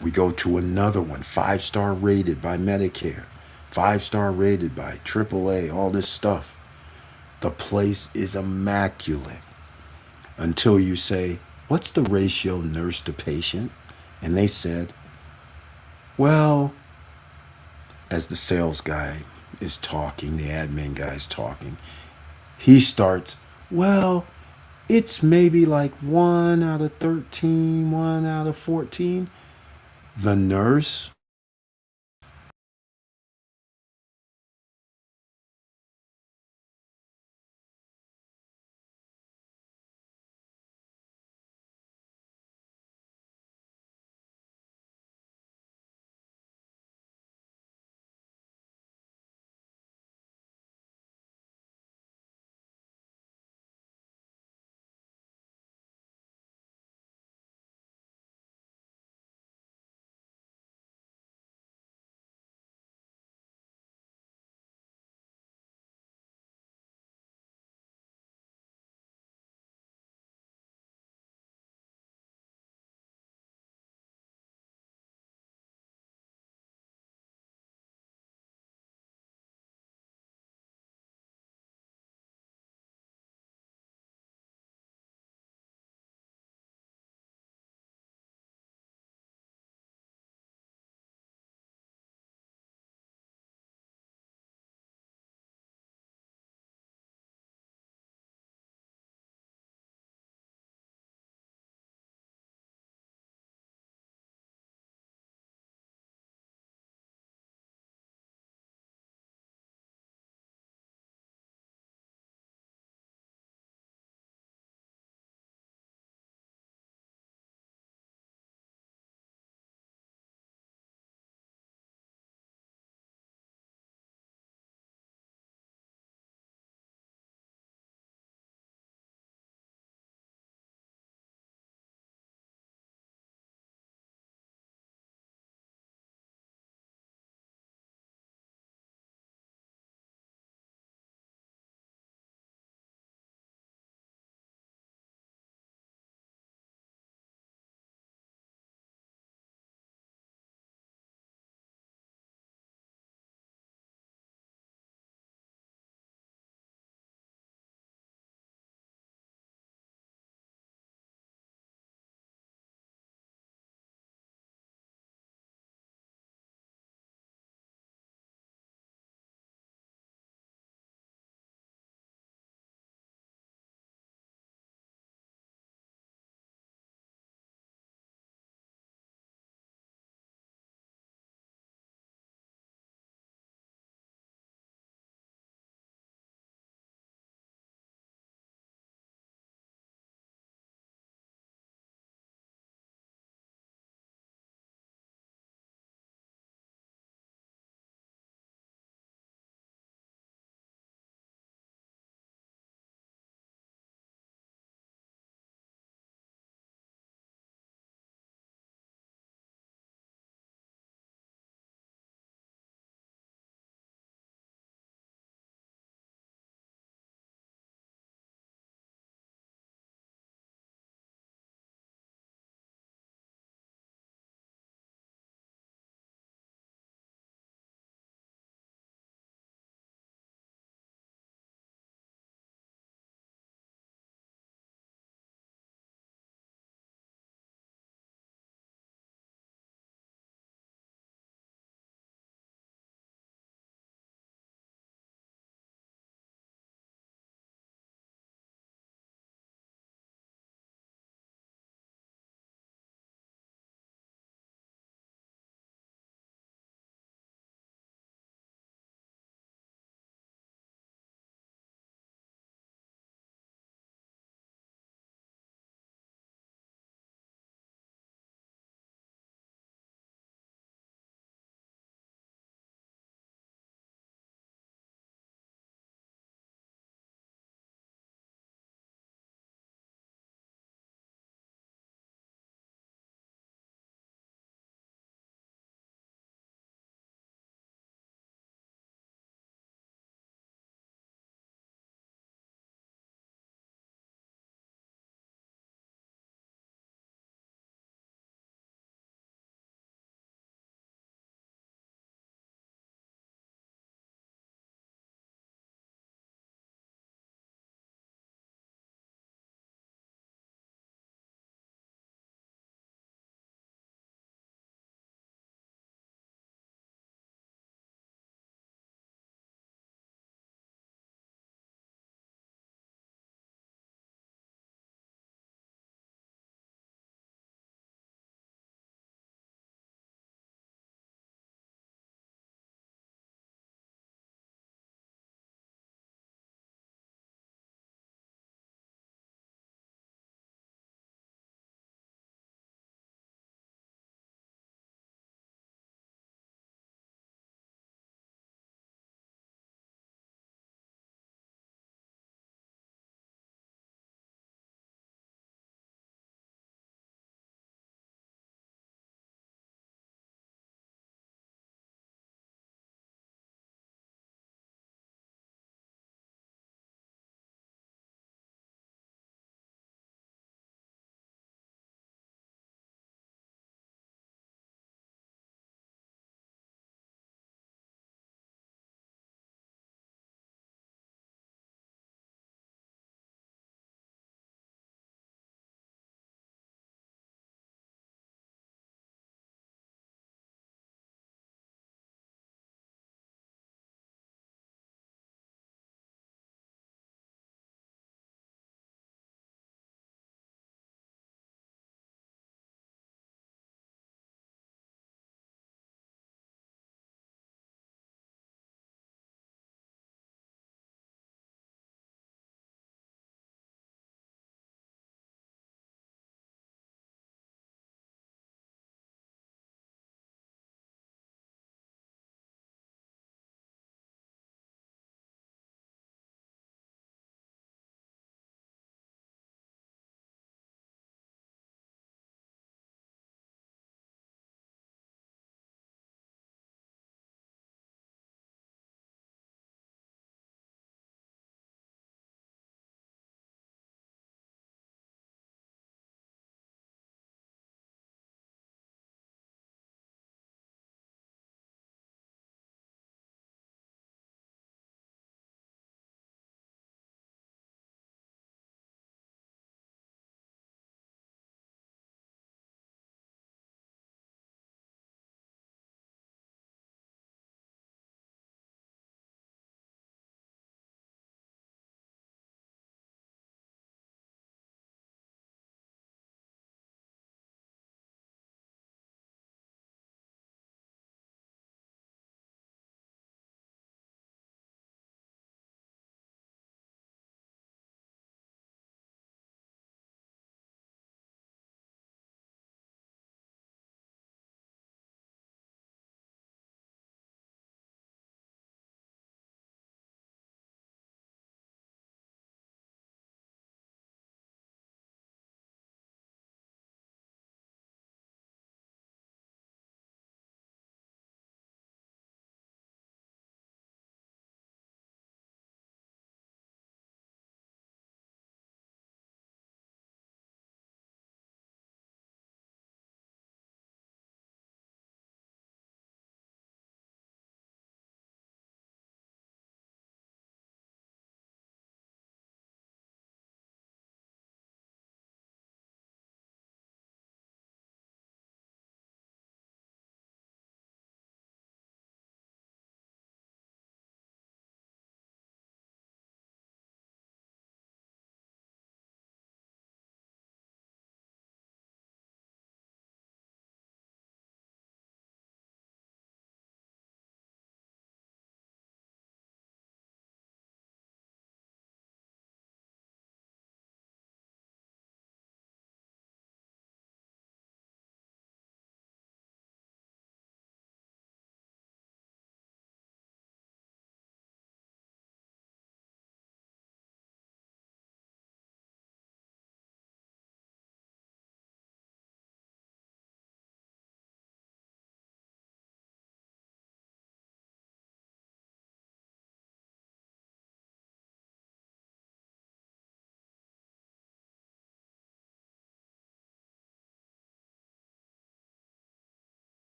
We go to another one, 5-star rated by Medicare, 5-star rated by AAA, all this stuff. The place is immaculate until you say, "What's the ratio nurse to patient?" And they said, well, as the sales guy is talking, the admin guy is talking, he starts, "Well, it's maybe like 1 out of 13, 1 out of 14. The nurse